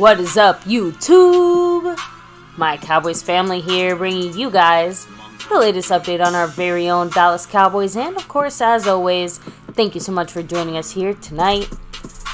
What is up, YouTube? My Cowboys family here, bringing you guys the latest update on our very own Dallas Cowboys. And of course, as always, thank you so much for joining us here tonight.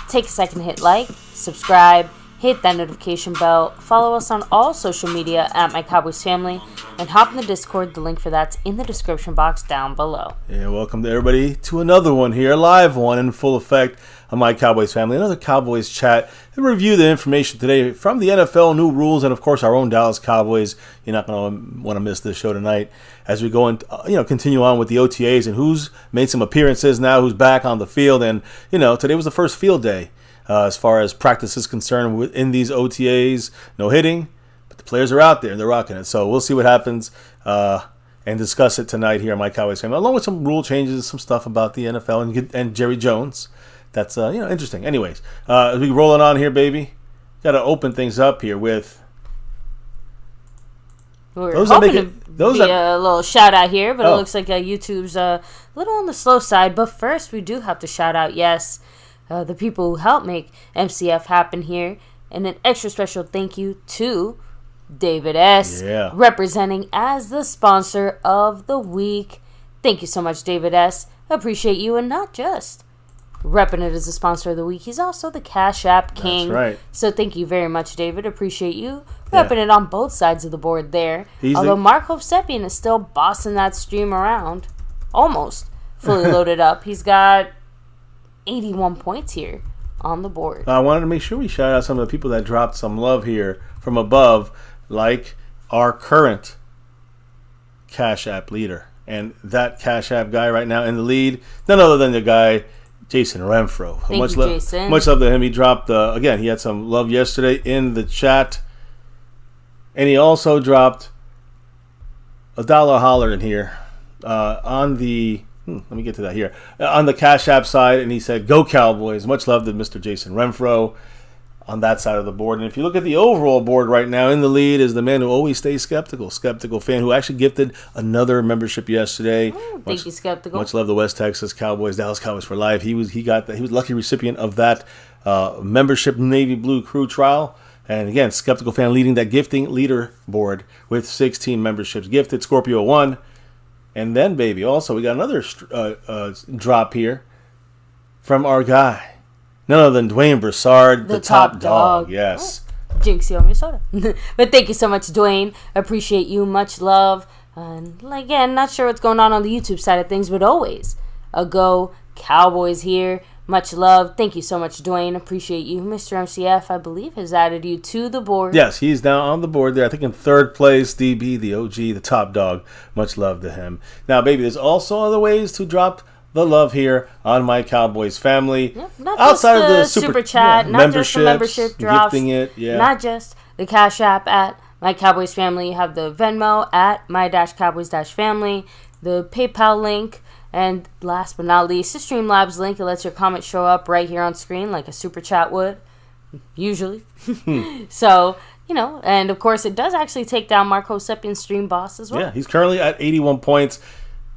Take a second to hit like, subscribe, hit that notification bell, follow us on all social media at MyCowboysFamily, and hop in the Discord. The link for that's in the description box down below. Yeah, welcome to everybody to another one here, a live one in full effect on My Cowboys Family. Another Cowboys chat and review the information today from the NFL, new rules, and of course our own Dallas Cowboys. You're not going to want to miss this show tonight as we go and continue on with the OTAs and who's made some appearances now, who's back on the field, and today was the first field day as far as practice is concerned in these OTAs. No hitting, but the players are out there and they're rocking it. So we'll see what happens and discuss it tonight here on My Cowboys Family, along with some rule changes, some stuff about the NFL and Jerry Jones. That's interesting. Anyways, as we rolling on here, baby, got to open things up here with those hoping to be a little shout out here, but it looks like YouTube's a little on the slow side. But first, we do have to shout out, the people who helped make MCF happen here, and an extra special thank you to David S. Representing as the sponsor of the week. Thank you so much, David S. Appreciate you, and not just repping it as the sponsor of the week, he's also the Cash App King. That's right. So thank you very much, David. Appreciate you repping it on both sides of the board there. Although Mark Hovsepian is still bossing that stream around, almost fully loaded up. He's got 81 points here on the board. I wanted to make sure we shout out some of the people that dropped some love here from above, like our current Cash App leader. And that Cash App guy right now in the lead, none other than the guy Jason Renfro. Thank you, Jason. Much love to him. He dropped, again, he had some love yesterday in the chat. And he also dropped $1 holler in here on the, let me get to that here, on the Cash App side. And he said, "Go Cowboys." Much love to Mr. Jason Renfro on that side of the board. And if you look at the overall board right now, in the lead is the man who always stays skeptical fan, who actually gifted another membership yesterday. Thank you, Skeptical. Much love to West Texas Cowboys, Dallas Cowboys for life. He was lucky recipient of that membership Navy Blue Crew trial. And again, Skeptical fan leading that gifting leaderboard with 16 memberships gifted. Scorpio 1. And then, baby, also we got another drop here from our guy, none other than Dwayne Broussard, the top dog. Yes. Jinx, you owe me a soda. But thank you so much, Dwayne. Appreciate you. Much love. And again, not sure what's going on the YouTube side of things, but always a Go Cowboys here. Much love. Thank you so much, Dwayne. Appreciate you. Mr. MCF, I believe, has added you to the board. Yes, he's down on the board there. I think in third place, DB, the OG, the top dog. Much love to him. Now, baby, there's also other ways to drop the love here on My Cowboys Family. Yep, not outside of the super chat, not just the membership drops, gifting it, not just the Cash App at My Cowboys Family. You have the Venmo at My-Cowboys-Family, the PayPal link, and last but not least, the Streamlabs link. It lets your comments show up right here on screen like a super chat would, usually. So, and of course, it does actually take down Mark Hovsepian's stream boss as well. Yeah, he's currently at 81 points.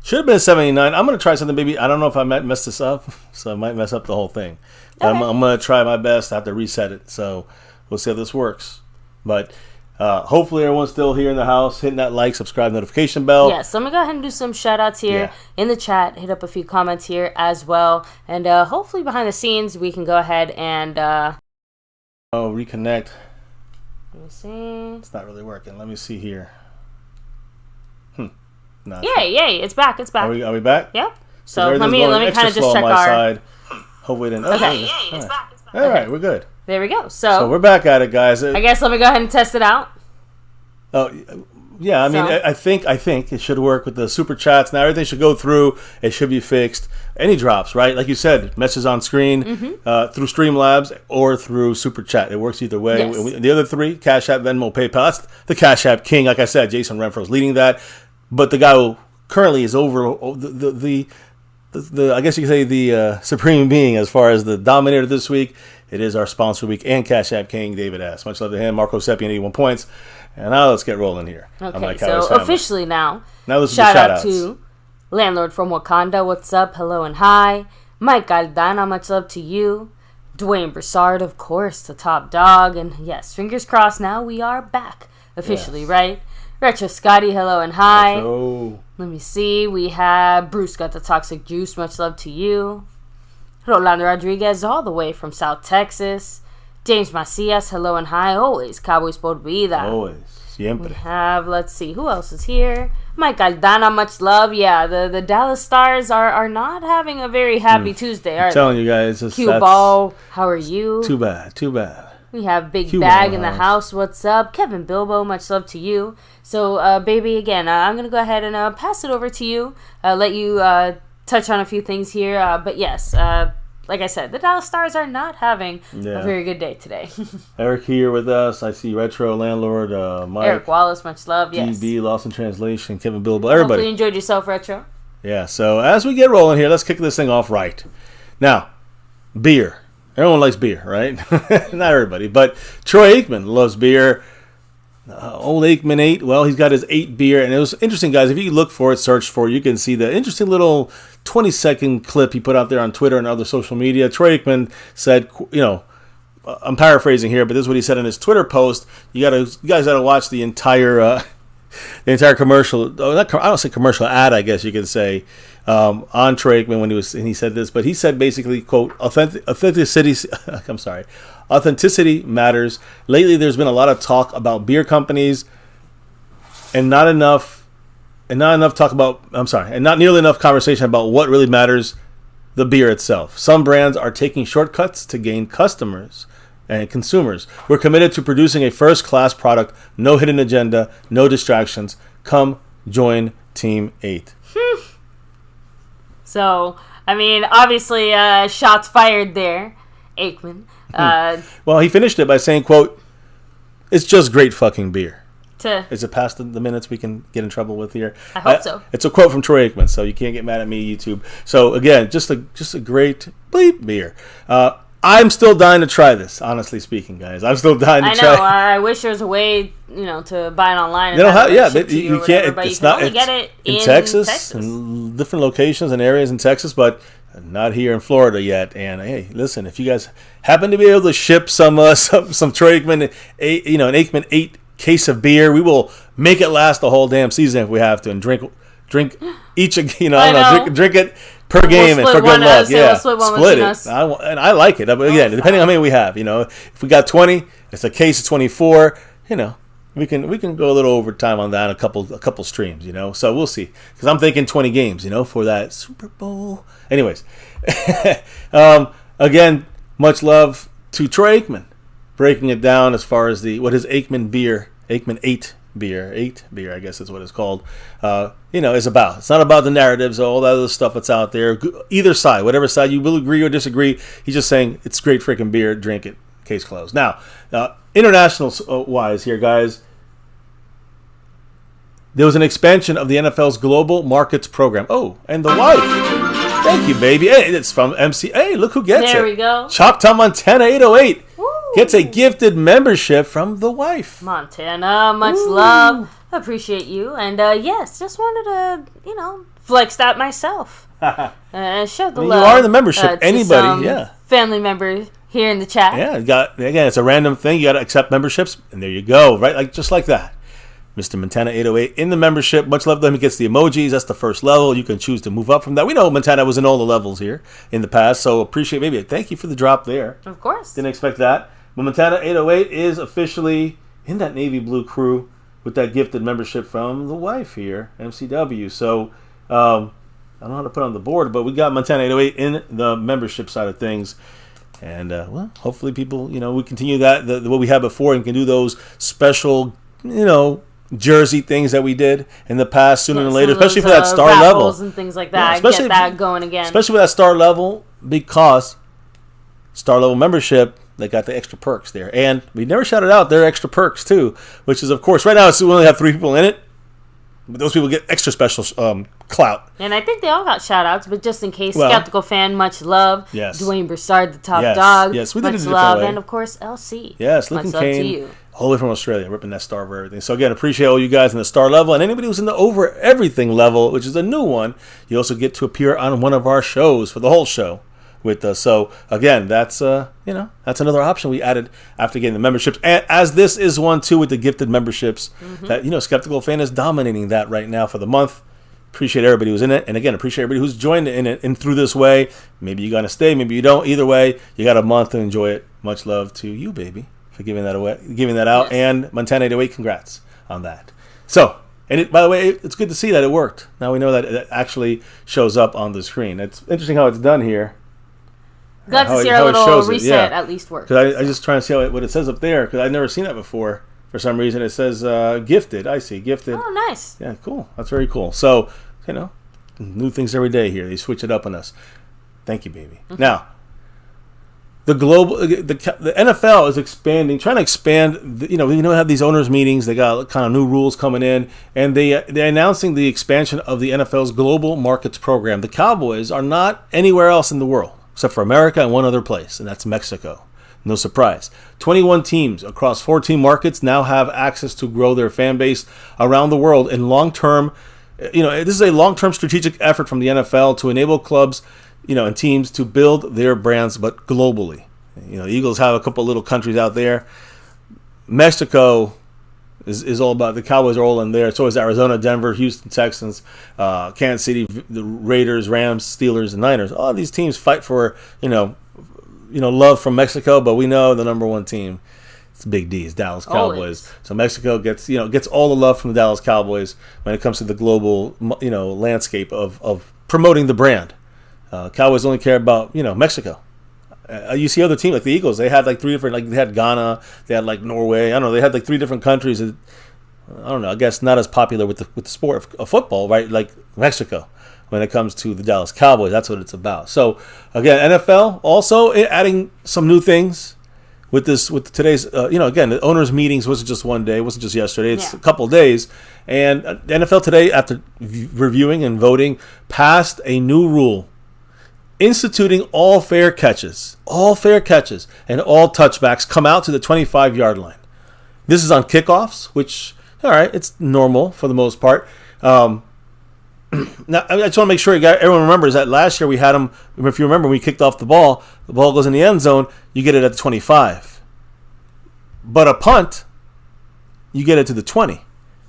Should have been 79. I'm going to try something, baby. I don't know if I might mess this up, so I might mess up the whole thing. But okay. I'm going to try my best. I have to reset it, so we'll see how this works. But hopefully everyone's still here in the house, hitting that like, subscribe, notification bell. Yeah, so I'm going to go ahead and do some shout-outs here in the chat. Hit up a few comments here as well. And hopefully behind the scenes, we can go ahead and reconnect. Let me see. It's not really working. Let me see here. No, yay, it's back. Are we back? Yep. So let me kind of just check our side. Hopefully it didn't. Okay. It's back. All right, we're good. There we go. So we're back at it, guys. I guess let me go ahead and test it out. Oh, yeah. I mean, I think it should work with the super chats. Now everything should go through. It should be fixed. Any drops, right? Like you said, messages on screen through Streamlabs or through super chat. It works either way. Yes. The other three, Cash App, Venmo, PayPal. That's the Cash App King. Like I said, Jason Renfro is leading that. But the guy who currently is over the I guess you could say the supreme being as far as the dominator this week. It is our sponsor week and Cash App King, David S. Much love to him. Mark Hovsepian, 81 points. And now let's get rolling here. Okay, so officially now this is shout out to Landlord from Wakanda. What's up? Hello and hi. Mike Aldana, much love to you. Dwayne Broussard, of course, the top dog. And yes, fingers crossed, now we are back officially, right? Retro Scotty, hello and hi. Retro. Let me see. We have Bruce got the Toxic Juice. Much love to you. Rolando Rodriguez, all the way from South Texas. James Macias, hello and hi. Always Cowboys por vida. Always. Siempre. We have, let's see, who else is here? Mike Aldana, much love. Yeah, the Dallas Stars are not having a very happy Tuesday, are I'm telling you guys. Cue Ball, how are you? Too bad. We have Big Bag in the house. What's up? Kevin Bilbo, much love to you. So, baby, again, I'm going to go ahead and pass it over to you. Let you touch on a few things here. But yes, like I said, the Dallas Stars are not having a very good day today. Eric here with us. I see Retro Landlord, Mike. Eric Wallace, much love. Yes. DB, Lost in Translation, Kevin Bilbo, everybody. Hopefully you enjoyed yourself, Retro. Yeah, so as we get rolling here, let's kick this thing off right. Now, beer. Everyone likes beer, right? Not everybody, but Troy Aikman loves beer. Old Aikman 8, well, he's got his 8 beer, and it was interesting, guys. If you look for it, search for it, you can see the interesting little 20-second clip he put out there on Twitter and other social media. Troy Aikman said, I'm paraphrasing here, but this is what he said in his Twitter post. You guys got to watch the entire commercial. I don't say commercial ad, I guess you could say, on Troy Aikman when he said this. But he said basically, quote, authenticity matters. Lately, there's been a lot of talk about beer companies, and not nearly enough conversation about what really matters, the beer itself. Some brands are taking shortcuts to gain customers and consumers. We're committed to producing a first-class product, no hidden agenda, no distractions. Come join Team 8. So, I mean, obviously, shots fired there, Aikman. Well, he finished it by saying, quote, it's just great fucking beer. Is it past the minutes we can get in trouble with here? I hope so. It's a quote from Troy Aikman, so you can't get mad at me, YouTube. So, again, just a great bleep beer. I'm still dying to try this, honestly speaking, guys. I'm still dying to try it. I wish there was a way, to buy it online. They don't have, you can't. It's not. You can only get it in Texas, and different locations and areas in Texas, but not here in Florida yet. And hey, listen, if you guys happen to be able to ship some Troy Aikman, an Aikman 8 case of beer, we will make it last the whole damn season if we have to, and drink each. Drink it per game and for good luck. Yeah, split it. And I like it. But again, depending on how many we have, if we got 20, it's a case of 24. We can go a little overtime on that, a couple streams. So we'll see. Because I'm thinking 20 games. For that Super Bowl. Anyways, again, much love to Troy Aikman, breaking it down as far as what his Aikman 8 beer, I guess is what it's called, is about. It's not about the narratives, all that other stuff that's out there. Either side, whatever side you will agree or disagree, he's just saying it's great freaking beer, drink it, case closed. Now, international-wise here, guys, there was an expansion of the NFL's Global Markets Program. Oh, and the wife. Thank you, baby. Hey, it's from MC. Hey, look who gets it. There we go. Choctaw, Montana 808. Gets a gifted membership from the wife. Montana, much love. Appreciate you. And yes, just wanted to, flex that myself. And show the love. You are in the membership. Anybody, family member here in the chat. Yeah, again, it's a random thing. You got to accept memberships, and there you go. Right, just like that. Mr. Montana 808 in the membership. Much love to him. He gets the emojis. That's the first level. You can choose to move up from that. We know Montana was in all the levels here in the past, so appreciate maybe. Thank you for the drop there. Of course. Didn't expect that. But Montana 808 is officially in that navy blue crew with that gifted membership from the wife here, MCW. So I don't know how to put it on the board, but we got Montana 808 in the membership side of things. And, hopefully people, we continue that, what we had before, and can do those special, jersey things that we did in the past sooner than later, especially for that star level. And things like that. Get that going again. Especially with that star level, because star level membership, they got the extra perks there. And we never shouted out their extra perks, too, which is, of course, right now we only have 3 people in it. But those people get extra special clout. And I think they all got shout-outs, but just in case, Skeptical Fan, much love. Yes. Dwayne Broussard, the top dog. Yes, we much did it love. And, of course, LC. Yes, much Lincoln love Kane, to you. all the way from Australia, ripping that star over everything. So, again, appreciate all you guys in the star level. And anybody who's in the over everything level, which is a new one, you also get to appear on one of our shows for the whole show. with us. So again, that's that's another option we added after getting the memberships. And as this is one too with the gifted memberships, that Skeptical Fan is dominating that right now for the month. Appreciate everybody who's in it, and again, appreciate everybody who's joined in it and through this way. Maybe you're gonna stay, maybe you don't. Either way, you got a month to enjoy it. Much love to you, baby, for giving that away, giving that out, and Montana 808, congrats on that. So. And by the way, it's good to see that it worked. Now we know that it actually shows up on the screen. It's interesting how it's done here. Glad to see our little reset at least work. Because I just trying to see what it says up there, because I've never seen that before. For some reason, it says gifted. I see, gifted. Oh, nice. Yeah, cool. That's very cool. So, new things every day here. They switch it up on us. Thank you, baby. Now, the NFL is expanding, trying to expand. We have these owners meetings. They got kind of new rules coming in, and they're announcing the expansion of the NFL's global markets program. The Cowboys are not anywhere else in the world except for America and one other place, and that's Mexico. No surprise. 21 teams across 14 markets now have access to grow their fan base around the world in long-term. This is a long-term strategic effort from the NFL to enable clubs and teams to build their brands, but globally. The Eagles have a couple little countries out there. Mexico is all about, the Cowboys are all in there. So is Arizona, Denver, Houston, Texans, Kansas City, the Raiders, Rams, Steelers, and Niners. All these teams fight for, love from Mexico, but we know the number one team, it's Big D, is Dallas Cowboys. Always. So Mexico gets all the love from the Dallas Cowboys when it comes to the global, landscape of promoting the brand. Cowboys only care about, Mexico. You see other teams like the Eagles. They had like three different, they had Ghana, they had like Norway. I don't know. They had like three different countries. I don't know. I guess not as popular with the sport of football, right? Like Mexico, when it comes to the Dallas Cowboys. That's what it's about. So again, NFL also adding some new things with today's. Again, the owners' meetings wasn't just one day. It wasn't just yesterday. It's a couple of days. And the NFL today, after reviewing and voting, passed a new rule instituting all fair catches, and all touchbacks come out to the 25-yard line. This is on kickoffs, which, all right, it's normal for the most part. Now, I just want to make sure everyone remembers that last year we had them. If you remember, when we kicked off the ball goes in the end zone, you get it at the 25. But a punt, you get it to the 20.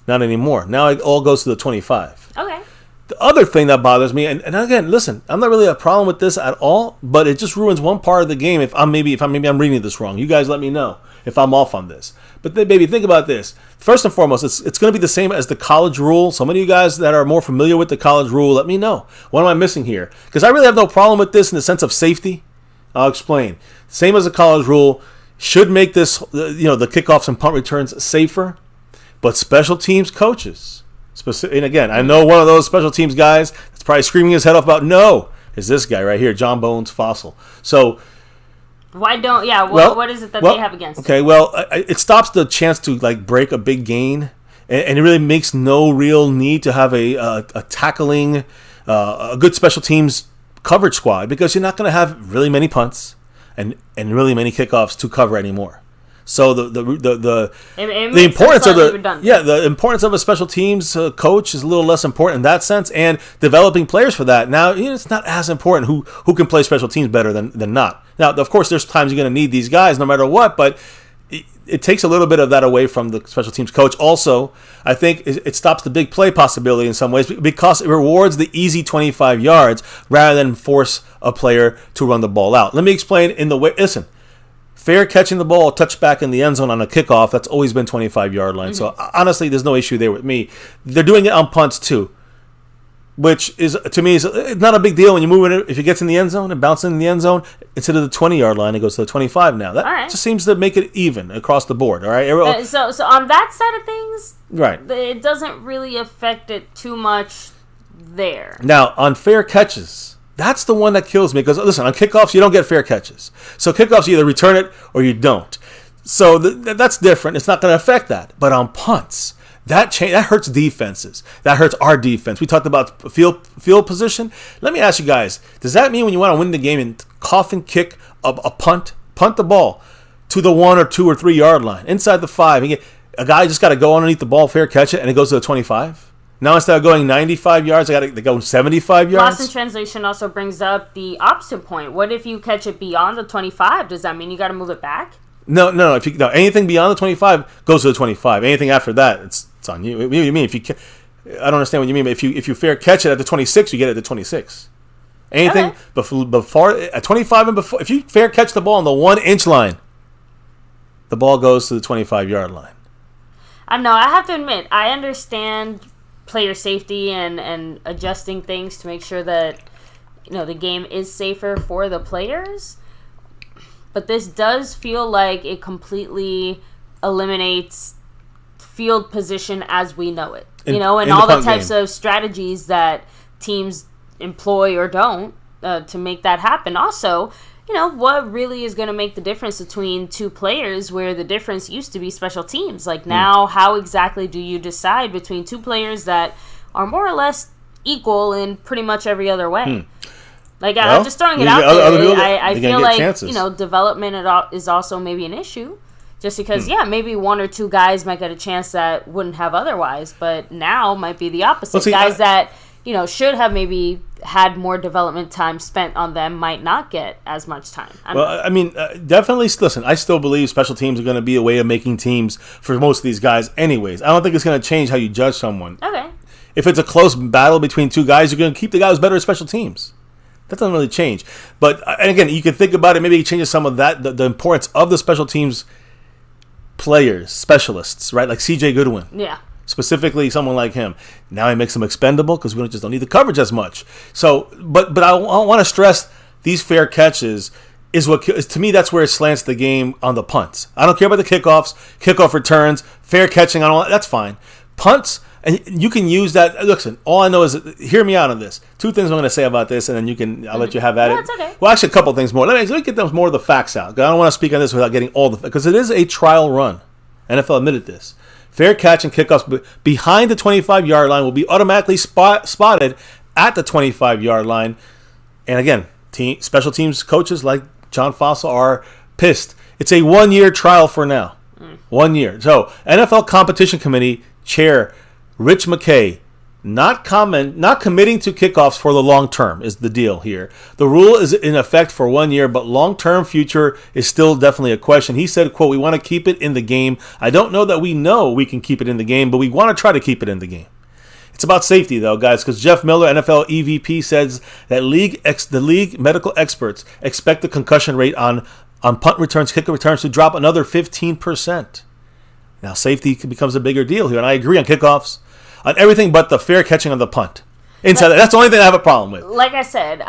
Not anymore. Now it all goes to the 25. Okay. The other thing that bothers me, and again, listen, I'm not really a problem with this at all, but it just ruins one part of the game. If I'm reading this wrong, you guys let me know if I'm off on this. But then, baby, think about this. First and foremost, it's going to be the same as the college rule. So many of you guys that are more familiar with the college rule, let me know. What am I missing here? Because I really have no problem with this in the sense of safety. I'll explain. Same as the college rule, should make this, the kickoffs and punt returns safer. But special teams coaches, and again, I know one of those special teams guys that's probably screaming his head off about is this guy right here, John Bones Fossil. So why don't? Yeah, what is it that they have against? Okay, it stops the chance to break a big gain, and it really makes no real need to have a tackling, a good special teams coverage squad, because you're not going to have really many punts and really many kickoffs to cover anymore. So the importance of the importance of a special teams coach is a little less important in that sense, and developing players for that. Now it's not as important who can play special teams better than not. Now, of course, there's times you're going to need these guys no matter what, but it takes a little bit of that away from the special teams coach. Also, I think it stops the big play possibility in some ways, because it rewards the easy 25 yards rather than force a player to run the ball out. Let me explain in the way. Listen. Fair catching the ball, touchback in the end zone on a kickoff, that's always been 25-yard line. Mm-hmm. So, honestly, there's no issue there with me. They're doing it on punts, too, which is, to me, is not a big deal when you move it. If it gets in the end zone and bounces in the end zone, instead of the 20-yard line, it goes to the 25 now. That just seems to make it even across the board, all right? So on that side of things, right, it doesn't really affect it too much there. Now, on fair catches, that's the one that kills me, because, listen, on kickoffs, you don't get fair catches. So kickoffs, you either return it or you don't. So that's different. It's not going to affect that. But on punts, that hurts defenses. That hurts our defense. We talked about field position. Let me ask you guys, does that mean when you want to win the game and coffin kick a punt the ball to the 1 or 2 or 3 yard line, inside the 5, a guy just got to go underneath the ball, fair catch it, and it goes to the 25? Now instead of going 95 yards, they go 75 yards. Lost in translation also brings up the opposite point. What if you catch it beyond the 25? Does that mean you got to move it back? No. Anything beyond the 25 goes to the 25. Anything after that, it's on you. What do you mean? I don't understand what you mean. But if you fair catch it at the 26, you get it at the 26. Anything before at 25 and before, if you fair catch the ball on the 1-inch line, the ball goes to the 25-yard line. I know. I have to admit, I understand player safety and adjusting things to make sure that the game is safer for the players. But this does feel like it completely eliminates field position as we know it. And all the types of strategies that teams employ or don't to make that happen. Also, what really is going to make the difference between two players where the difference used to be special teams? Like now, how exactly do you decide between two players that are more or less equal in pretty much every other way? Like, I'm just throwing it out there. I feel like, chances. Development is also maybe an issue. Just because, maybe one or two guys might get a chance that wouldn't have otherwise. But now might be the opposite. Guys that, should have maybe had more development time spent on them might not get as much time. Definitely, listen, I still believe special teams are going to be a way of making teams for most of these guys anyways. I don't think it's going to change how you judge someone. Okay. If it's a close battle between two guys, you're going to keep the guys better at special teams. That doesn't really change. But, and again, you can think about it. Maybe it changes some of that, the importance of the special teams players, specialists, right? Like CJ Goodwin. Yeah. Specifically, someone like him. Now he makes them expendable because we just don't need the coverage as much. So, but I want to stress these fair catches is what, to me, that's where it slants the game on the punts. I don't care about the kickoffs, kickoff returns, fair catching on all that. That's fine. Punts, and you can use that. Listen, all I know is, hear me out on this. Two things I'm going to say about this, and then I'll let you have at it. That's okay. Well, actually, a couple things more. Let me get more of the facts out. I don't want to speak on this without getting all the, because it is a trial run. NFL admitted this. Fair catch and kickoffs behind the 25-yard line will be automatically spotted at the 25-yard line. And again, special teams coaches like John Fossil are pissed. It's a 1-year trial for now. 1 year. So, NFL Competition Committee Chair Rich McKay not committing to kickoffs for the long term is the deal here. The rule is in effect for 1 year, but long-term future is still definitely a question. He said, quote, "We want to keep it in the game. I don't know that we know we can keep it in the game, but we want to try to keep it in the game." It's about safety, though, guys, because Jeff Miller, NFL EVP, says that the league medical experts expect the concussion rate on punt returns, kicker returns to drop another 15%. Now, safety becomes a bigger deal here, and I agree on kickoffs, on everything but the fair catching on the punt. That's the only thing I have a problem with. Like I said,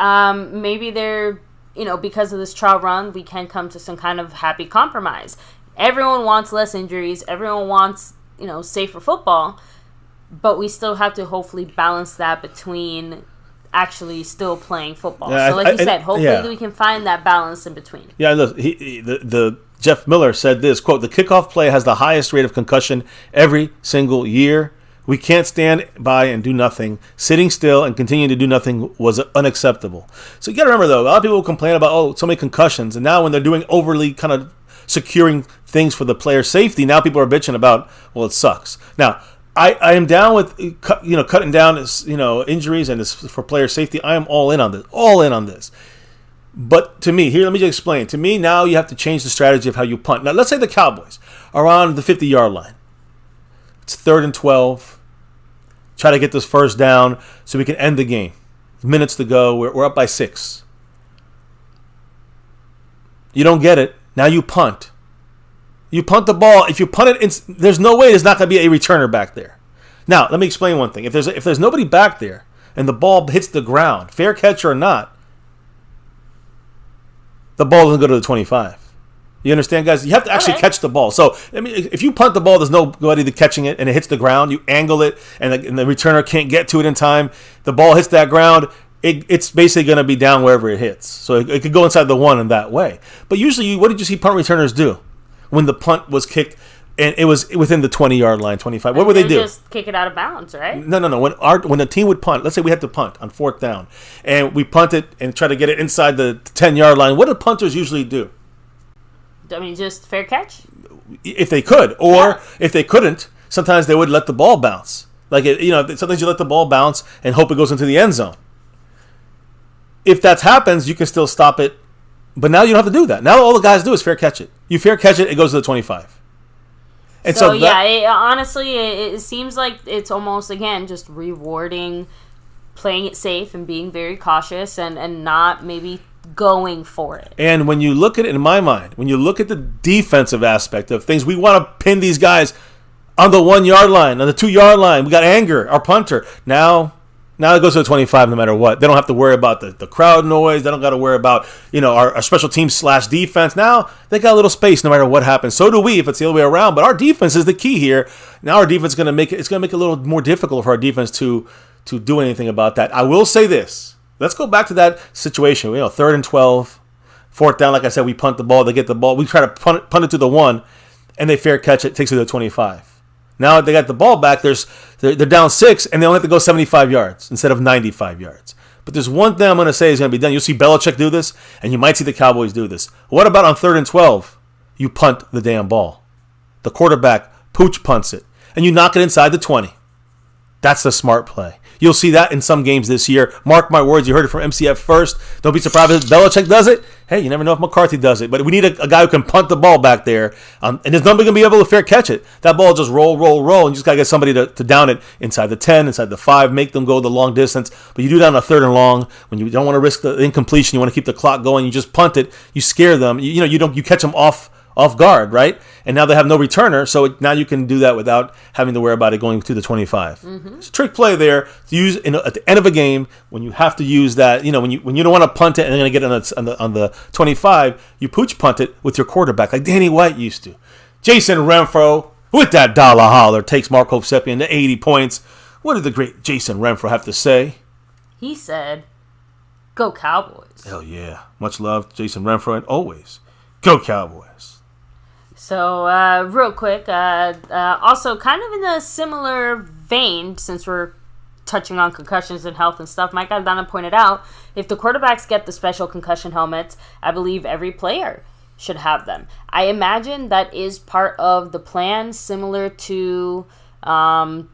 maybe because of this trial run, we can come to some kind of happy compromise. Everyone wants less injuries. Everyone wants, safer football. But we still have to hopefully balance that between actually still playing football. Yeah, so like you said, hopefully we can find that balance in between. Yeah, look, the Jeff Miller said this, quote, "The kickoff play has the highest rate of concussion every single year. We can't stand by and do nothing. Sitting still and continuing to do nothing was unacceptable." So you got to remember, though, a lot of people complain about, so many concussions. And now when they're doing overly kind of securing things for the player safety, now people are bitching about, it sucks. Now, I am down with cutting down injuries and this for player safety. I am all in on this. But to me, here, let me just explain. To me, now you have to change the strategy of how you punt. Now, let's say the Cowboys are on the 50-yard line. It's 3rd and 12. Try to get this first down so we can end the game. Minutes to go. We're up by 6. You don't get it. Now you punt. You punt the ball. If you punt it, there's no way there's not going to be a returner back there. Now, let me explain one thing. If there's nobody back there and the ball hits the ground, fair catch or not, the ball doesn't go to the 25. You understand, guys? You have to actually catch the ball. So, if you punt the ball, there's nobody catching it, and it hits the ground. You angle it, and the returner can't get to it in time. The ball hits that ground. It's basically going to be down wherever it hits. So it could go inside the 1 in that way. But usually, what did you see punt returners do when the punt was kicked and it was within the 20-yard line, 25? What would they do? Just kick it out of bounds, right? No. When the team would punt, let's say we had to punt on 4th down, and we punt it and try to get it inside the 10-yard line, what do punters usually do? Just fair catch? If they could. Or if they couldn't, sometimes they would let the ball bounce. Like, sometimes you let the ball bounce and hope it goes into the end zone. If that happens, you can still stop it. But now you don't have to do that. Now all the guys do is fair catch it. You fair catch it, it goes to the 25. And honestly, it seems like it's almost, again, just rewarding playing it safe and being very cautious and not maybe going for it. And when you look at it, in my mind, when you look at the defensive aspect of things, we want to pin these guys on the 1 yard line, on the 2 yard line. We got Anger, our punter. Now it goes to the 25 no matter what. They don't have to worry about the crowd noise. They don't got to worry about, our special teams / defense. Now they got a little space no matter what happens. So do we if it's the other way around. But our defense is the key here. Now our defense is going to make it a little more difficult for our defense to do anything about that. I will say this. Let's go back to that situation. 3rd and 12, 4th down. Like I said, we punt the ball. They get the ball. We try to punt it to the 1, and they fair catch it. Takes it to the 25. Now they got the ball back. They're down 6, and they only have to go 75 yards instead of 95 yards. But there's one thing I'm going to say is going to be done. You'll see Belichick do this, and you might see the Cowboys do this. What about on 3rd and 12? You punt the damn ball. The quarterback pooch punts it, and you knock it inside the 20. That's the smart play. You'll see that in some games this year. Mark my words, you heard it from MCF first. Don't be surprised if Belichick does it. Hey, you never know if McCarthy does it. But we need a guy who can punt the ball back there. And there's nobody going to be able to fair catch it. That ball just roll. And you just got to get somebody to down it inside the 10, inside the 5, make them go the long distance. But you do that on a 3rd and long. When you don't want to risk the incompletion, you want to keep the clock going. You just punt it. You scare them. You catch them off guard, right? And now they have no returner, so now you can do that without having to worry about it going to the 25. Mm-hmm. It's a trick play there to use at the end of a game when you have to use that. When you don't want to punt it and they're going to get it on the 25, you pooch punt it with your quarterback like Danny White used to. Jason Renfro with that dollar holler takes Mark Hovsepian to 80 points. What did the great Jason Renfro have to say? He said, "Go Cowboys." Hell yeah. Much love, Jason Renfro, and always go Cowboys. So, real quick, also kind of in a similar vein, since we're touching on concussions and health and stuff, Mike Aldana pointed out, if the quarterbacks get the special concussion helmets, I believe every player should have them. I imagine that is part of the plan, similar to, what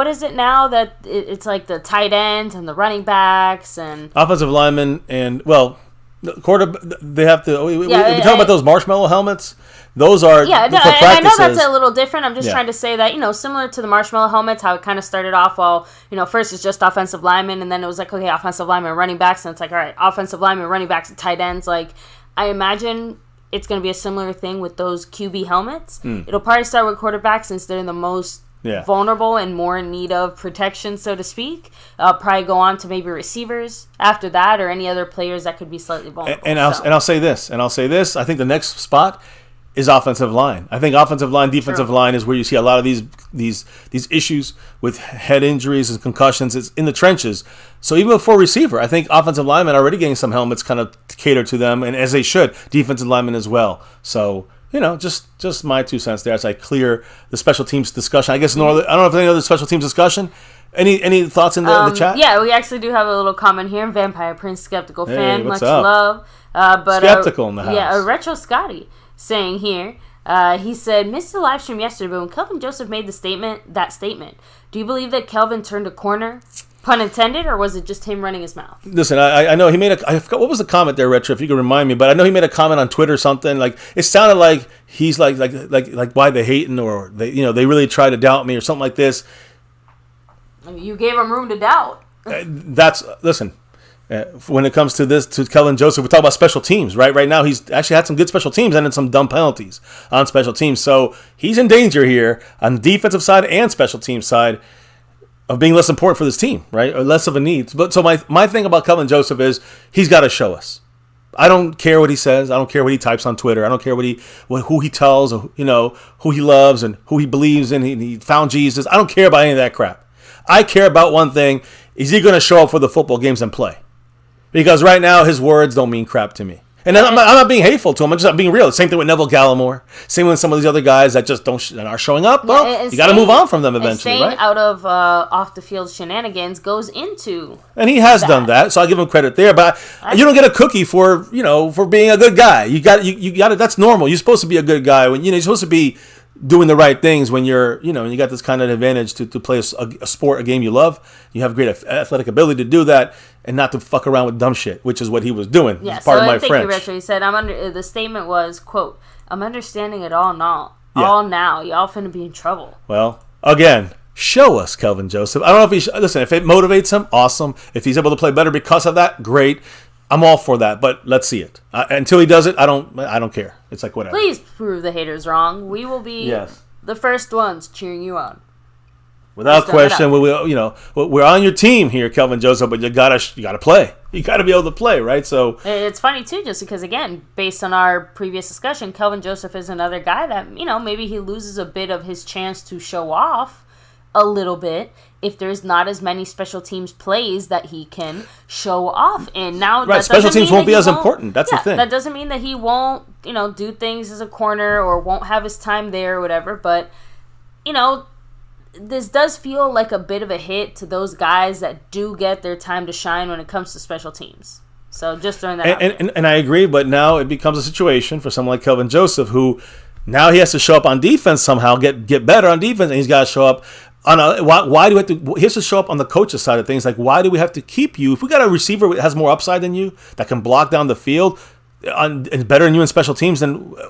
is it now that it's like the tight ends and the running backs and offensive linemen and, they have to. We talk about those marshmallow helmets. Those are I know that's a little different. I'm just trying to say that similar to the marshmallow helmets, how it kind of started off. First it's just offensive linemen, and then it was like, okay, offensive linemen, running backs, and it's like, all right, offensive linemen, running backs, and tight ends. Like, I imagine it's going to be a similar thing with those QB helmets. It'll probably start with quarterbacks since they're the most vulnerable and more in need of protection, so to speak. Probably go on to maybe receivers after that, or any other players that could be slightly vulnerable. And I'll say this. I think the next spot is offensive line. I think offensive line, defensive line is where you see a lot of these issues with head injuries and concussions. It's in the trenches. So even before receiver, I think offensive linemen are already getting some helmets kind of to cater to them, and as they should, defensive linemen as well. So just my 2 cents there as I clear the special teams discussion. I guess I don't know if any other special teams discussion. Any thoughts in the chat? Yeah, we actually do have a little comment here. Vampire Prince, skeptical fan, much love. But skeptical in the house. Yeah, a retro Scotty saying here. He said, missed the live stream yesterday, but when Kelvin Joseph made that statement, do you believe that Kelvin turned a corner? Pun intended, or was it just him running his mouth? Listen, I know he made I forgot what was the comment there, Retro, if you could remind me, but I know he made a comment on Twitter or something. Like, it sounded like he's like why they hating, or they they really try to doubt me or something like this. I mean, you gave him room to doubt. Listen, when it comes to this, to Kelvin Joseph, we talk about special teams, right? Right now, he's actually had some good special teams and then some dumb penalties on special teams. So he's in danger here on the defensive side and special team side of being less important for this team, right? Or less of a need. But so my thing about Kelvin Joseph is he's got to show us. I don't care what he says. I don't care what he types on Twitter. I don't care who he tells, or, who he loves and who he believes in. He found Jesus. I don't care about any of that crap. I care about one thing. Is he going to show up for the football games and play? Because right now, his words don't mean crap to me. And I'm not being hateful to him. I'm being real. Same thing with Neville Gallimore. Same with some of these other guys that just aren't showing up. Well, you got to move on from them eventually, right? Out of off the field shenanigans goes into. And he has done that, so I give him credit there. But you don't get a cookie for being a good guy. You got. That's normal. You're supposed to be a good guy when you're supposed to be doing the right things when you're, when you got this kind of advantage to play a sport, a game you love. You have great athletic ability to do that and not to fuck around with dumb shit, which is what he was doing. Yeah, part so of my thank French. you, Richard. He said, the statement was, quote, I'm understanding it all now. All now. Y'all finna be in trouble. Well, again, show us, Kelvin Joseph. I don't know if listen, if it motivates him, awesome. If he's able to play better because of that, great. I'm all for that, but let's see it. Until he does it, I don't care. It's like whatever. Please prove the haters wrong. We will be the first ones cheering you on. Without question, we're on your team here, Kelvin Joseph, but you gotta play. You gotta be able to play, right? So it's funny too, just because again, based on our previous discussion, Kelvin Joseph is another guy that maybe he loses a bit of his chance to show off a little bit if there's not as many special teams plays that he can show off in. Now, right, special teams won't be as important. That's the thing. That doesn't mean that he won't, do things as a corner or won't have his time there or whatever. But, this does feel like a bit of a hit to those guys that do get their time to shine when it comes to special teams. So just throwing that out there. And I agree, but now it becomes a situation for someone like Kelvin Joseph who now he has to show up on defense somehow, get better on defense, and he's got to show up on why do we have to? He has to show up on the coach's side of things. Like, why do we have to keep you? If we got a receiver that has more upside than you, that can block down the field, and better than you in special teams,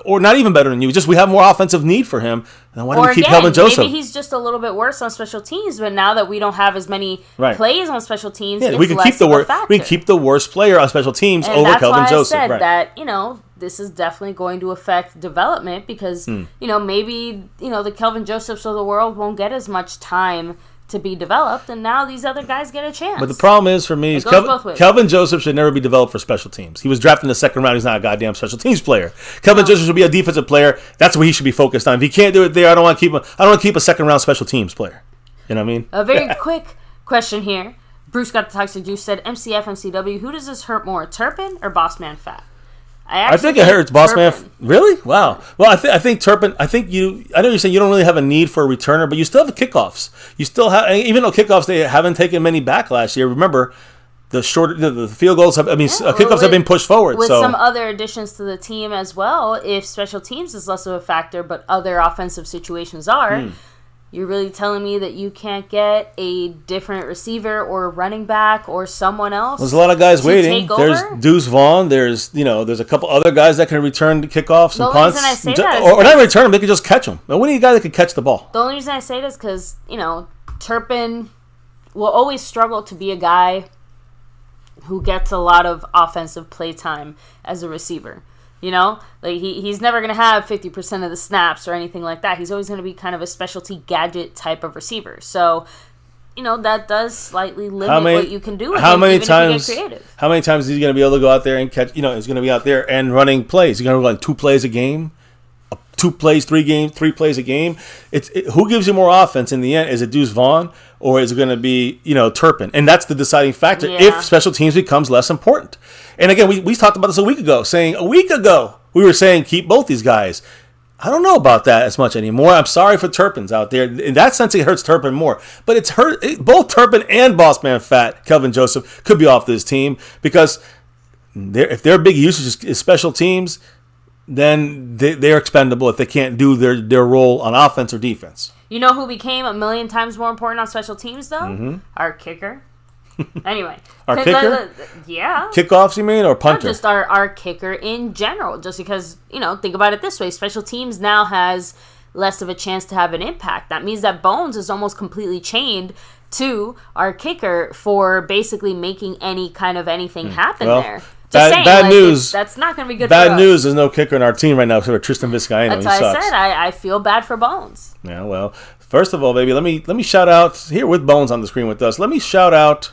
or not even better than you, just we have more offensive need for him, then why do we keep Kelvin Joseph? Maybe he's just a little bit worse on special teams, but now that we don't have as many plays on special teams, we can keep the worst player on special teams over Kelvin Joseph. That's why I said that this is definitely going to affect development because maybe the Kelvin Josephs of the world won't get as much time to be developed, and now these other guys get a chance. But the problem is, for me, is Kelvin Joseph should never be developed for special teams. He was drafted in the second round. He's not a goddamn special teams player. Kelvin Joseph should be a defensive player. That's what he should be focused on. If he can't do it there, I don't want to keep a second round special teams player. You know what I mean? A very quick question here. Bruce got the toxic juice. Said MCF, MCW. Who does this hurt more, Turpin or Boss Man Fat? I think it hurts Boss Man. Really? Wow. Well, I think Turpin. I know you're saying you don't really have a need for a returner, but you still have kickoffs. You still have, even though kickoffs they haven't taken many back last year. Remember, the field goals kickoffs have been pushed forward. With some other additions to the team as well. If special teams is less of a factor, but other offensive situations are. You're really telling me that you can't get a different receiver or running back or someone else? There's a lot of guys waiting. There's Deuce Vaughn. There's a couple other guys that can return kickoffs and punts. Or not return them, they can just catch them. Now, when are you guys that can catch the ball? The only reason I say this is because, Turpin will always struggle to be a guy who gets a lot of offensive play time as a receiver. He's never going to have 50% of the snaps or anything like that. He's always going to be kind of a specialty gadget type of receiver. So, that does slightly limit what you can do with him, even if you get creative. How many times is he going to be able to go out there and catch, he's going to be out there and running plays? He's going to run 2 plays a game, 2 plays, 3 plays a game. Who gives you more offense in the end? Is it Deuce Vaughn or is it going to be, Turpin? And that's the deciding factor if special teams becomes less important. And again, we talked about this a week ago, we were saying keep both these guys. I don't know about that as much anymore. I'm sorry for Turpins out there. In that sense, it hurts Turpin more. But both Turpin and Boss Man Fat, Kelvin Joseph, could be off this team because if their big usage is special teams, then they're expendable if they can't do their role on offense or defense. You know who became a million times more important on special teams, though? Mm-hmm. Our kicker. Anyway. Our kicker? Yeah. Kickoffs, you mean, or punter? Not just our kicker in general. Just because, think about it this way. Special teams now has less of a chance to have an impact. That means that Bones is almost completely chained to our kicker for basically making any kind of anything happen there. Bad news. That's not going to be good for us. Bad news, there's no kicker in our team right now except for Tristan Vizcaino. That's why I said I feel bad for Bones. Yeah, well, first of all, baby, let me shout out, here with Bones on the screen with us, let me shout out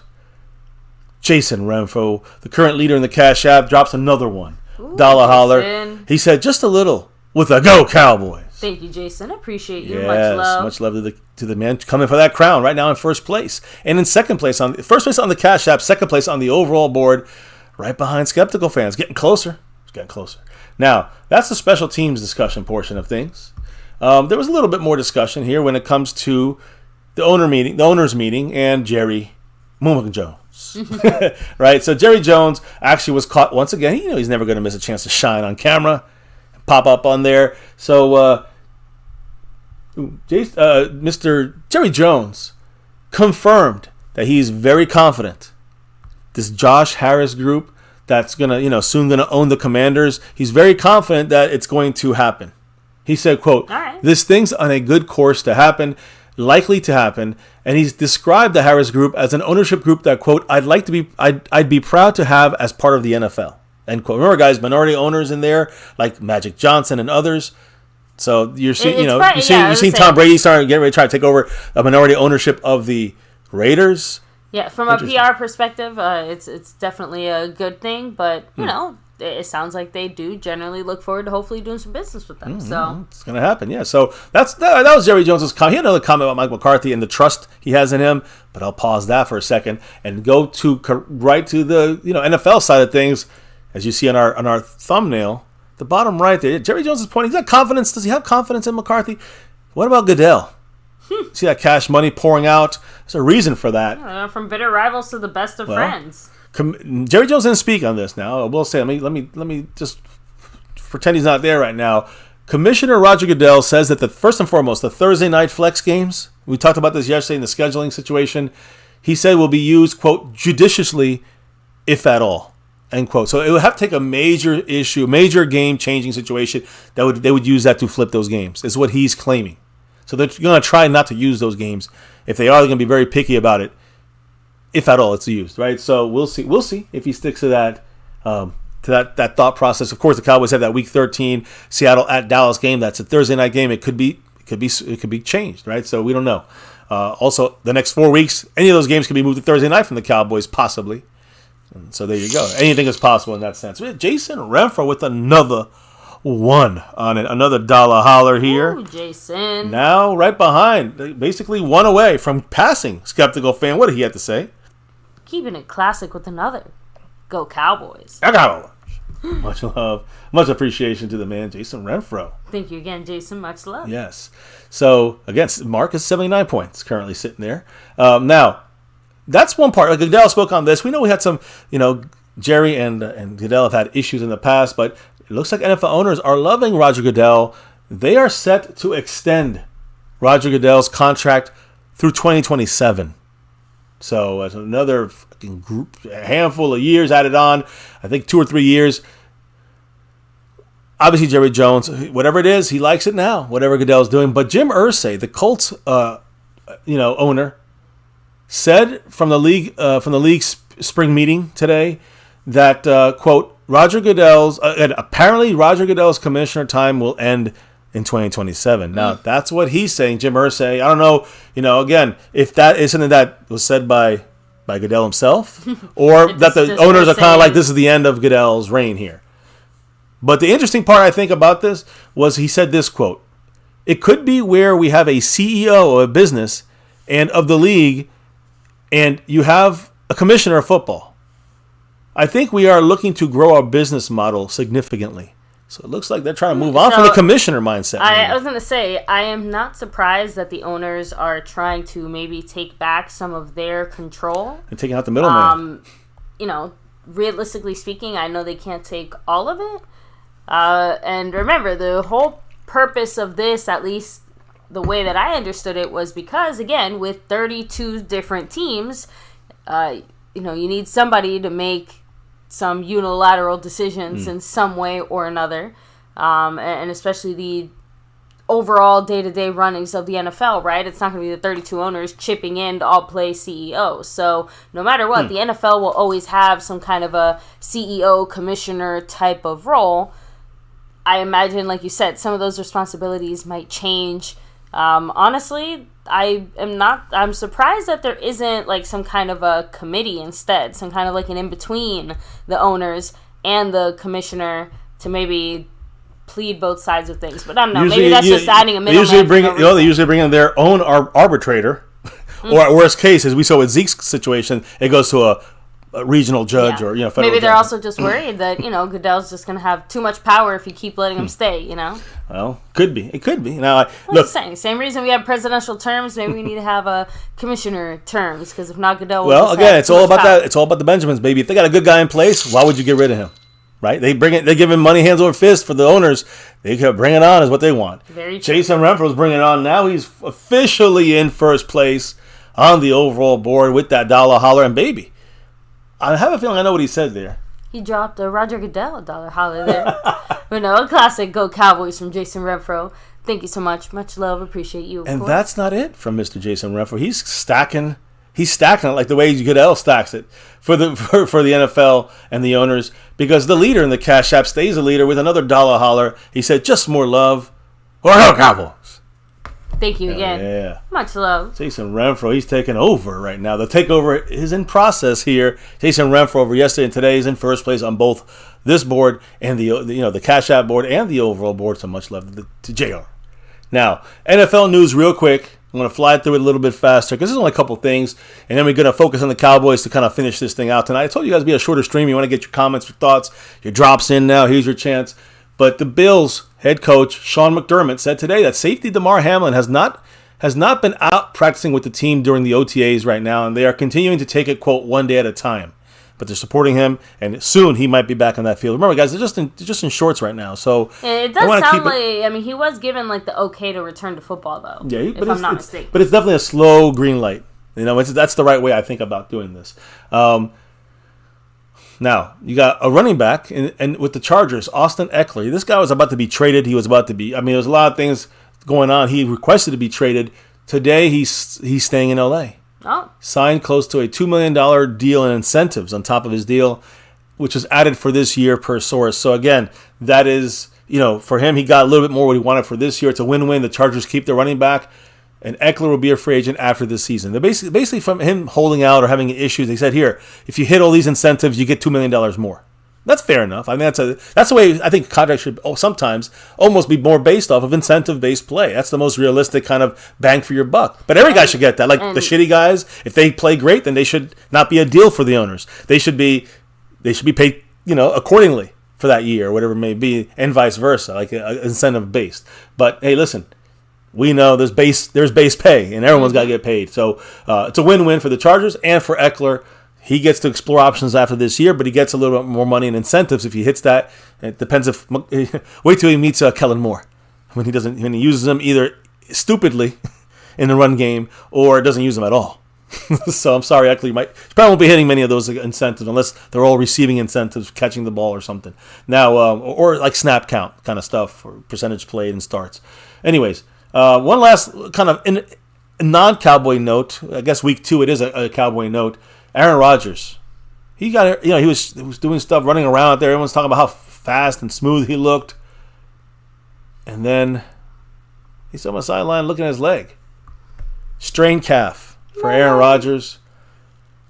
Jason Renfro, the current leader in the Cash App, drops another one. $1 holler. He said, just a little with a Go Cowboys. Thank you, Jason. Appreciate you. Yes, much love to the man coming for that crown right now in first place. And in second place, first place on the Cash App, second place on the overall board, right behind Skeptical Fans. Getting closer. It's getting closer. Now, that's the special teams discussion portion of things. There was a little bit more discussion here when it comes to the owners meeting, and Jerry Moon Jones. Right? So Jerry Jones actually was caught once again. He's never going to miss a chance to shine on camera, pop up on there. So Mr. Jerry Jones confirmed that he's very confident. This Josh Harris group that's gonna, soon gonna own the Commanders. He's very confident that it's going to happen. He said, "quote right. This thing's on a good course to happen, likely to happen." And he's described the Harris group as an ownership group that, quote, I'd be proud to have as part of the NFL. End quote. Remember, guys, minority owners in there like Magic Johnson and others. So you're seeing, you've seen Tom Brady starting getting ready to try to take over a minority ownership of the Raiders. Yeah, from a PR perspective, it's definitely a good thing. But it sounds like they do generally look forward to hopefully doing some business with them. So it's going to happen. Yeah. So that was Jerry Jones's comment. He had another comment about Mike McCarthy and the trust he has in him. But I'll pause that for a second and go right to the NFL side of things, as you see on our thumbnail. The bottom right there, Jerry Jones is pointing. He's got confidence. Does he have confidence in McCarthy? What about Goodell? See that cash money pouring out? There's a reason for that. From bitter rivals to the best of friends. Jerry Jones didn't speak on this. Now I will say, let me just pretend he's not there right now. Commissioner Roger Goodell says that first and foremost, the Thursday night flex games. We talked about this yesterday in the scheduling situation. He said will be used, quote, judiciously, if at all. End quote. So it would have to take a major game-changing situation that they would use that to flip those games. Is what he's claiming. So they're going to try not to use those games. If they are, they're going to be very picky about it, if at all it's used, right? So we'll see. We'll see if he sticks to that that thought process. Of course, the Cowboys have that Week 13 Seattle at Dallas game. That's a Thursday night game. It could be changed, right? So we don't know. Also, the next 4 weeks, any of those games can be moved to Thursday night from the Cowboys, possibly. And so there you go. Anything is possible in that sense. We have Jason Renfro with another one on it. Another dollar holler here. Ooh, Jason. Now right behind. Basically one away from passing Skeptical Fan. What did he have to say? Keeping it classic with another. Go Cowboys. I got much love. Much appreciation to the man, Jason Renfro. Thank you again, Jason. Much love. Yes. So, again, Mark is 79 points currently sitting there. Now, that's one part. Goodell spoke on this. We know we had some, Jerry and Goodell have had issues in the past, but it looks like NFL owners are loving Roger Goodell. They are set to extend Roger Goodell's contract through 2027. So as another a handful of years added on, I think 2 or 3 years. Obviously, Jerry Jones, whatever it is, he likes it now, whatever Goodell's doing. But Jim Irsay, the Colts, owner, said from the league spring meeting today that quote Roger Goodell's apparently Roger Goodell's commissioner time will end in 2027. Now that's what he's saying, Jim Irsay. I don't know, again, if that is something that was said by Goodell himself, or that the owners are kind of like, this is the end of Goodell's reign here. But the interesting part I think about this was he said this quote: "It could be where we have a CEO of a business and of the league, and you have a commissioner of football. I think we are looking to grow our business model significantly." So it looks like they're trying to move on from the commissioner mindset. I was going to say, I am not surprised that the owners are trying to maybe take back some of their control. And taking out the middleman. Realistically speaking, I know they can't take all of it. And remember, the whole purpose of this, at least the way that I understood it, was because, again, with 32 different teams, you need somebody to make some unilateral decisions in some way or another, and especially the overall day-to-day runnings of the NFL, right? It's not going to be the 32 owners chipping in to all play CEO. So no matter what, the NFL will always have some kind of a CEO, commissioner type of role. I imagine, like you said, some of those responsibilities might change. Honestly, I'm surprised that there isn't like some kind of a committee instead, some kind of like an in-between the owners and the commissioner to maybe plead both sides of things. But I don't know, maybe that's just adding a middleman. They usually bring in their own arbitrator, or at worst case, as we saw with Zeke's situation, it goes to a regional judge or federal maybe they're judge. Also just worried that Goodell's just going to have too much power if you keep letting him stay. Well, could be. It could be. Now, look, same reason we have presidential terms. Maybe we need to have a commissioner terms, because if not, Goodell. Well, again, it's all about that. It's all about the Benjamins, baby. If they got a good guy in place, why would you get rid of him? right? They give him money hands over fist for the owners. They can bring it on is what they want. Very true. Jason Renfro's bringing it on now. He's officially in first place on the overall board with that dollar holler. And baby, I have a feeling I know what he said there. He dropped a Roger Goodell dollar holler there. But no, a classic Go Cowboys from Jason Renfro. Thank you so much. Much love. Appreciate you. And that's not it from Mr. Jason Renfro. He's stacking it like the way Goodell stacks it for the NFL and the owners, because the leader in the Cash App stays a leader with another dollar holler. He said, just more love or Go Cowboys. Thank you again. Yeah. Much love. Jason Renfro, he's taking over right now. The takeover is in process here. Jason Renfro over yesterday and today is in first place on both this board and the Cash App board and the overall board. So much love to JR. Now, NFL news real quick. I'm going to fly through it a little bit faster because there's only a couple things, and then we're going to focus on the Cowboys to kind of finish this thing out tonight. I told you guys to be a shorter stream. You want to get your comments, your thoughts, your drops in now. Here's your chance. But the Bills head coach, Sean McDermott, said today that safety Damar Hamlin has not been out practicing with the team during the OTAs right now, and they are continuing to take it, quote, one day at a time. But they're supporting him, and soon he might be back on that field. Remember, guys, they're just in shorts right now. So it does sound like, I mean, he was given like the okay to return to football, though. Yeah, if I'm not mistaken. But it's definitely a slow green light. You know, that's the right way I think about doing this. Now, you got a running back and with the Chargers, Austin Eckler. This guy was about to be traded. There was a lot of things going on. He requested to be traded. Today, he's staying in L.A. Oh. Signed close to a $2 million deal in incentives on top of his deal, which was added for this year per source. So, again, that is, for him, he got a little bit more what he wanted for this year. It's a win-win. The Chargers keep their running back, and Eckler will be a free agent after this season. They're basically from him holding out or having issues, they said, here, if you hit all these incentives, you get $2 million more. That's fair enough. I mean, that's the way I think contracts should sometimes almost be more based off of incentive-based play. That's the most realistic kind of bang for your buck. But every guy should get that. Like the shitty guys, if they play great, then they should not be a deal for the owners. They should be paid, accordingly for that year or whatever it may be, and vice versa, like incentive-based. But hey, listen, we know there's base pay, and everyone's got to get paid. So it's a win-win for the Chargers and for Eckler. He gets to explore options after this year, but he gets a little bit more money and incentives if he hits that. It depends if wait till he meets Kellen Moore when he uses them either stupidly in the run game or doesn't use them at all. So I'm sorry, Eckler, you probably won't be hitting many of those incentives unless they're all receiving incentives, catching the ball or something. Now, or like snap count kind of stuff or percentage played and starts. Anyways, one last kind of non-Cowboy note. I guess week 2 it is a Cowboy note. Aaron Rodgers, he got, he was doing stuff, running around out there. Everyone's talking about how fast and smooth he looked. And then he's on the sideline looking at his leg. Strained calf for Aaron Rodgers.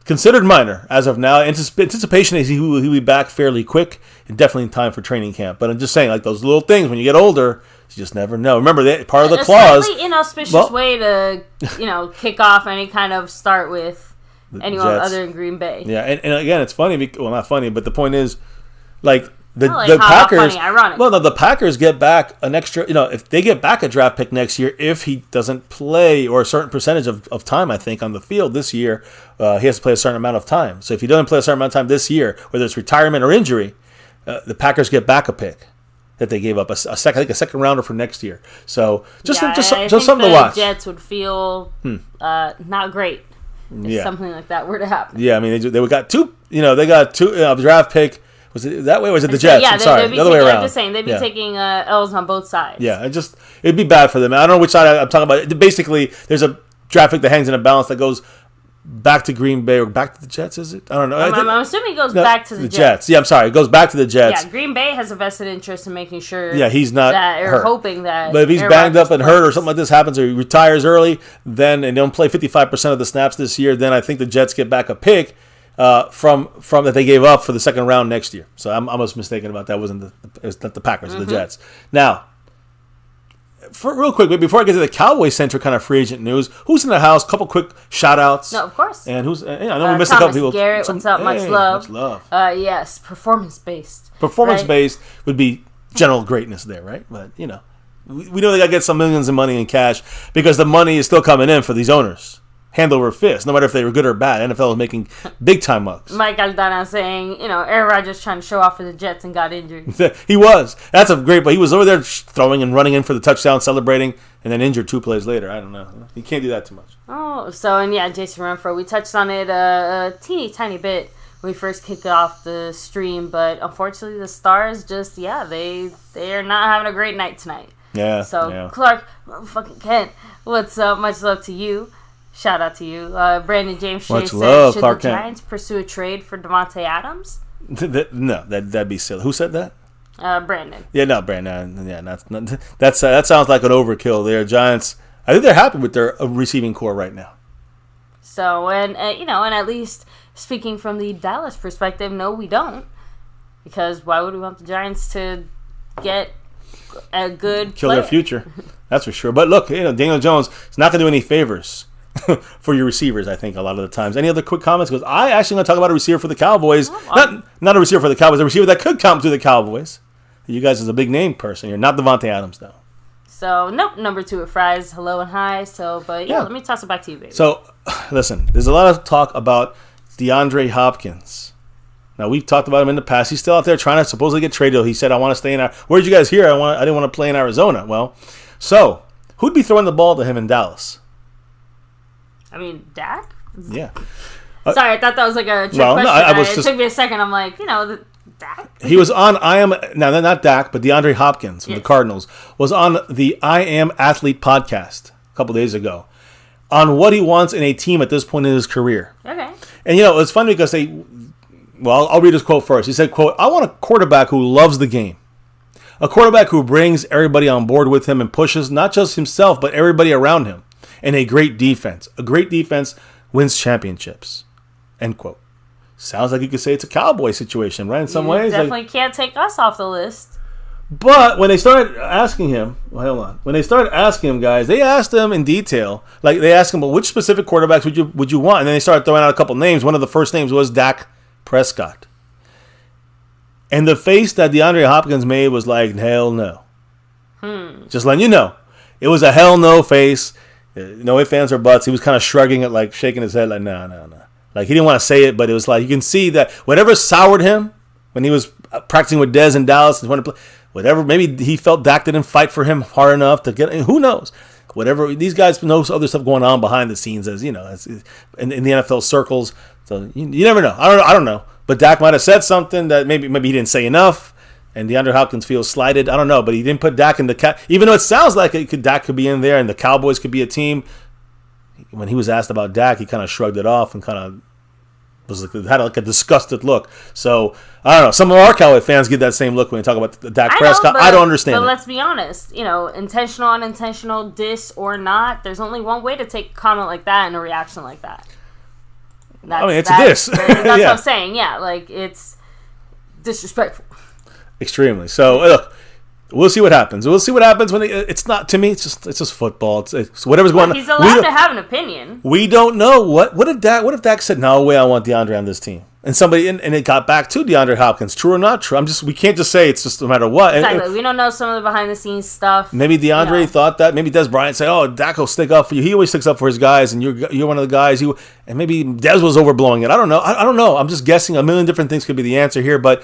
Considered minor as of now. Anticipation is he will be back fairly quick and definitely in time for training camp. But I'm just saying, like those little things, when you get older, you just never know. Remember, that part of the clause. It's a slightly inauspicious way to, kick off any kind of start with anyone Jets. Other than Green Bay. Yeah, and again, it's funny. Well, not funny, but the point is, like the Packers. Funny, ironic. Well, no, the Packers get back an extra. If they get back a draft pick next year, if he doesn't play or a certain percentage of time, I think on the field this year, he has to play a certain amount of time. So if he doesn't play a certain amount of time this year, whether it's retirement or injury, the Packers get back a pick that they gave up a second rounder for next year. So just something to watch. The Jets would feel not great. If something like that were to happen. Yeah, I mean, they got two. They got two draft pick. Was it that way? Or was it the Jets? Yeah, I'm sorry, the other way around. I'm just saying they'd be taking L's on both sides. Yeah, it'd be bad for them. I don't know which side I'm talking about. Basically, there's a draft pick that hangs in a balance that goes back to Green Bay or back to the Jets. Is it? I don't know. I'm assuming it goes back to the Jets. Yeah, I'm sorry. It goes back to the Jets. Yeah, Green Bay has a vested interest in making sure. Yeah, he's not hurt. Hoping that. But if he's banged up and hurt or something like this happens, or he retires early, and they don't play 55% of the snaps this year, then I think the Jets get back a pick from that they gave up for the second round next year. So I'm almost mistaken about that. It's not the Packers, the Jets. Now, real quick, before I get to the Cowboy-centric kind of free agent news, who's in the house? Couple quick shout-outs. No, of course. And who's... I know we missed a couple people. Garrett, what's up? Much love. Much love. Yes, performance-based. Performance-based would be general greatness there, right? But, we know they got to get some millions of money in cash because the money is still coming in for these owners. hand over fist, no matter if they were good or bad. NFL was making big-time mugs. Mike Aldana saying, Aaron Rodgers trying to show off for the Jets and got injured. He was. That's a great, but he was over there throwing and running in for the touchdown, celebrating, and then injured 2 plays later. I don't know. You can't do that too much. Oh, so, and yeah, Jason Renfro, we touched on it a teeny tiny bit when we first kicked off the stream, but unfortunately the Stars just, they are not having a great night tonight. Yeah. So, yeah. Clark, fucking Kent, what's up? Much love to you. Shout out to you. Brandon James Shea said, should Clark the Giants pursue a trade for Devontae Adams? No, that'd be silly. Who said that? Brandon. Yeah, no, Brandon. Yeah, that sounds like an overkill there. Giants, I think they're happy with their receiving core right now. So, and at least speaking from the Dallas perspective, no, we don't. Because why would we want the Giants to get a good kill player? Their future? That's for sure. But look, Daniel Jones is not going to do any favors for your receivers, I think, a lot of the times. Any other quick comments? Because I actually want to talk about a receiver for the Cowboys. Not a receiver for the Cowboys, a receiver that could come to the Cowboys. You guys is a big name person. You're not Devontae Adams, though. So, nope, number 2 at Fries. Hello and hi. So, but yeah, let me toss it back to you, baby. So, listen, there's a lot of talk about DeAndre Hopkins. Now, we've talked about him in the past. He's still out there trying to supposedly get traded. He said, I want to stay in where'd you guys hear? I didn't want to play in Arizona. Well, so, who'd be throwing the ball to him in Dallas? I mean, Dak? Yeah. Sorry, I thought that was like a trick question. It took me a second. I'm like, Dak? He was on not Dak, but DeAndre Hopkins from the Cardinals was on the I Am Athlete podcast a couple days ago on what he wants in a team at this point in his career. Okay. And, it's funny because I'll read his quote first. He said, quote, I want a quarterback who loves the game. A quarterback who brings everybody on board with him and pushes not just himself, but everybody around him. And a great defense. A great defense wins championships. End quote. Sounds like you could say it's a Cowboy situation, right? In some ways. Definitely can't take us off the list. But when they started asking him, When they started asking him, guys, they asked him in detail. Like, they asked him, well, which specific quarterbacks would you want? And then they started throwing out a couple names. One of the first names was Dak Prescott. And the face that DeAndre Hopkins made was like, hell no. Just letting you know. It was a hell no face. No ifs, ands, or buts. He was kind of shrugging it, like shaking his head like, no. Like, he didn't want to say it, but it was like, you can see that whatever soured him when he was practicing with Dez in Dallas, whatever, maybe he felt Dak didn't fight for him hard enough to get, who knows? Whatever, these guys know other stuff going on behind the scenes, as in the NFL circles. So you never know. I don't know. But Dak might have said something that maybe he didn't say enough, and DeAndre Hopkins feels slighted. I don't know, but he didn't put Dak in the even though it sounds like Dak could be in there and the Cowboys could be a team. When he was asked about Dak, he kind of shrugged it off and kind of had like a disgusted look. So I don't know. Some of our Cowboy fans get that same look when they talk about Dak Prescott. I don't understand. But let's be honest. Intentional, unintentional, diss or not, there's only one way to take a comment like that and a reaction like that. It's a diss. That's what I'm saying. Yeah, like, it's disrespectful. Extremely. So look, we'll see what happens. We'll see what happens when it's not, to me. It's just football. It's whatever's going on. He's allowed to have an opinion. We don't know what if Dak said, no way, I want DeAndre on this team, and somebody and it got back to DeAndre Hopkins. True or not true? We can't just say it's just no matter what. Exactly. We don't know some of the behind the scenes stuff. Maybe DeAndre thought that. Maybe Des Bryant said, "Oh, Dak will stick up for you. He always sticks up for his guys, and you're one of the guys." And maybe Des was overblowing it. I don't know. I don't know. I'm just guessing. A million different things could be the answer here, but.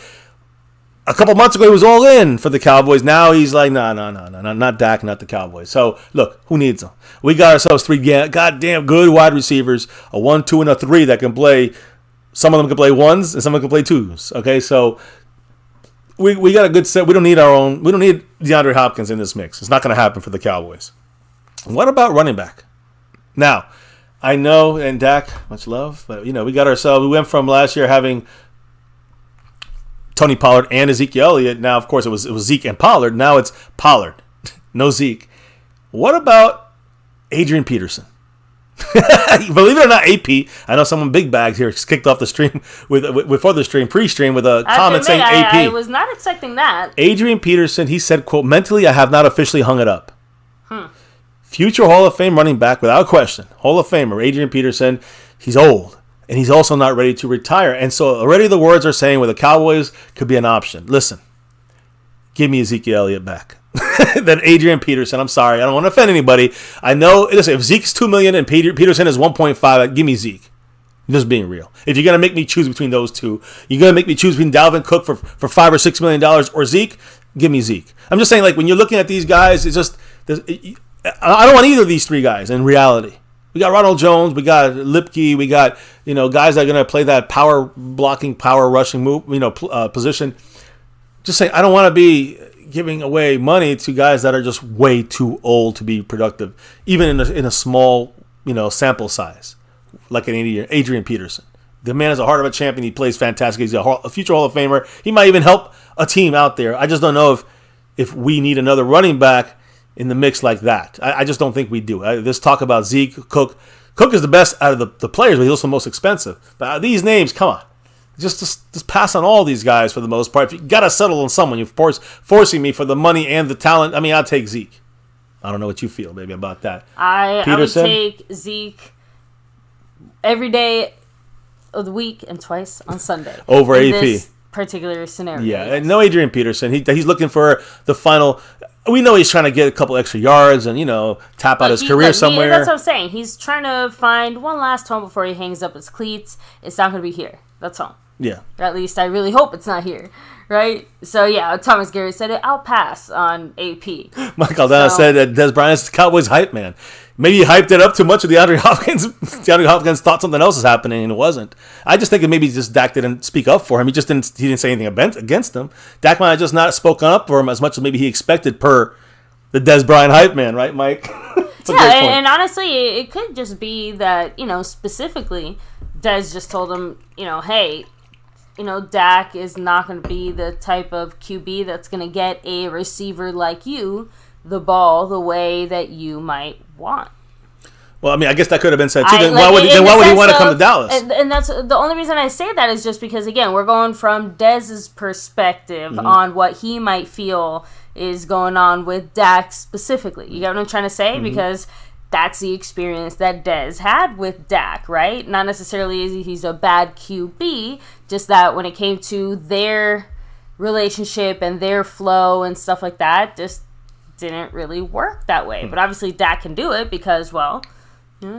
A couple months ago, he was all in for the Cowboys. Now he's like, no, not Dak, not the Cowboys. So, look, who needs them? We got ourselves 3 goddamn good wide receivers, a 1, 2, and a 3 that can play. Some of them can play 1s, and some of them can play 2s. Okay, so we got a good set. We don't need DeAndre Hopkins in this mix. It's not going to happen for the Cowboys. What about running back? Now, I know, and Dak, much love, but, we got ourselves. We went from last year having Tony Pollard and Ezekiel Elliott. Now, of course, it was Zeke and Pollard. Now it's Pollard. No Zeke. What about Adrian Peterson? Believe it or not, AP. I know someone big bags here kicked off the stream before the stream, pre-stream, with a comment saying AP. I was not expecting that. Adrian Peterson, he said, quote, mentally, I have not officially hung it up. Future Hall of Fame running back, without question. Hall of Famer, Adrian Peterson. He's old. And he's also not ready to retire. And so already the words are saying, well, the Cowboys could be an option. Listen, give me Ezekiel Elliott back. than Adrian Peterson. I'm sorry. I don't want to offend anybody. I know, listen, if Zeke's $2 million and Peterson is 1.5, give me Zeke. Just being real. If you're going to make me choose between those two, you're going to make me choose between Dalvin Cook for $5 or $6 million or Zeke, give me Zeke. I'm just saying, like, when you're looking at these guys, it's just, I don't want either of these three guys in reality. We got Ronald Jones, we got Lipke, we got, guys that are going to play that power blocking, power rushing move, position. Just saying, I don't want to be giving away money to guys that are just way too old to be productive, even in a small, sample size. Like an Adrian Peterson. The man is a heart of a champion. He plays fantastic. He's a future Hall of Famer. He might even help a team out there. I just don't know if we need another running back in the mix like that. I just don't think we do. This talk about Zeke, Cook. Cook is the best out of the players, but he's also the most expensive. But these names, come on. Just pass on all these guys for the most part. If you got to settle on someone, you're forcing me for the money and the talent. I mean, I'll take Zeke. I don't know what you feel, maybe, about that. I would take Zeke every day of the week and twice on Sunday. Over AP. This particular scenario. Yeah, and no Adrian Peterson. He's looking for the final. We know he's trying to get a couple extra yards and, tap out his career somewhere. That's what I'm saying. He's trying to find one last home before he hangs up his cleats. It's not going to be here. That's home. Yeah. Or at least I really hope it's not here. Right? So, yeah, Thomas Garrett said it. I'll pass on AP. Michael Dana said that Des Bryant's the Cowboys hype man. Maybe he hyped it up too much with DeAndre Hopkins. DeAndre Hopkins thought something else was happening, and it wasn't. I just think that maybe just Dak didn't speak up for him. He didn't say anything against him. Dak might have just not spoken up for him as much as maybe he expected per the Des Bryant hype man, right, Mike? Yeah, and honestly, it could just be that, specifically, Des just told him, hey, Dak is not going to be the type of QB that's going to get a receiver like you the ball the way that you might want. Well, I mean, I guess that could have been said too. Then why would he want to come to Dallas? And that's the only reason I say that is just because, again, we're going from Dez's perspective on what he might feel is going on with Dak specifically. You get what I'm trying to say? Because that's the experience that Dez had with Dak, right? Not necessarily he's a bad QB, just that when it came to their relationship and their flow and stuff like that, just didn't really work that way. But obviously Dak can do it because, well,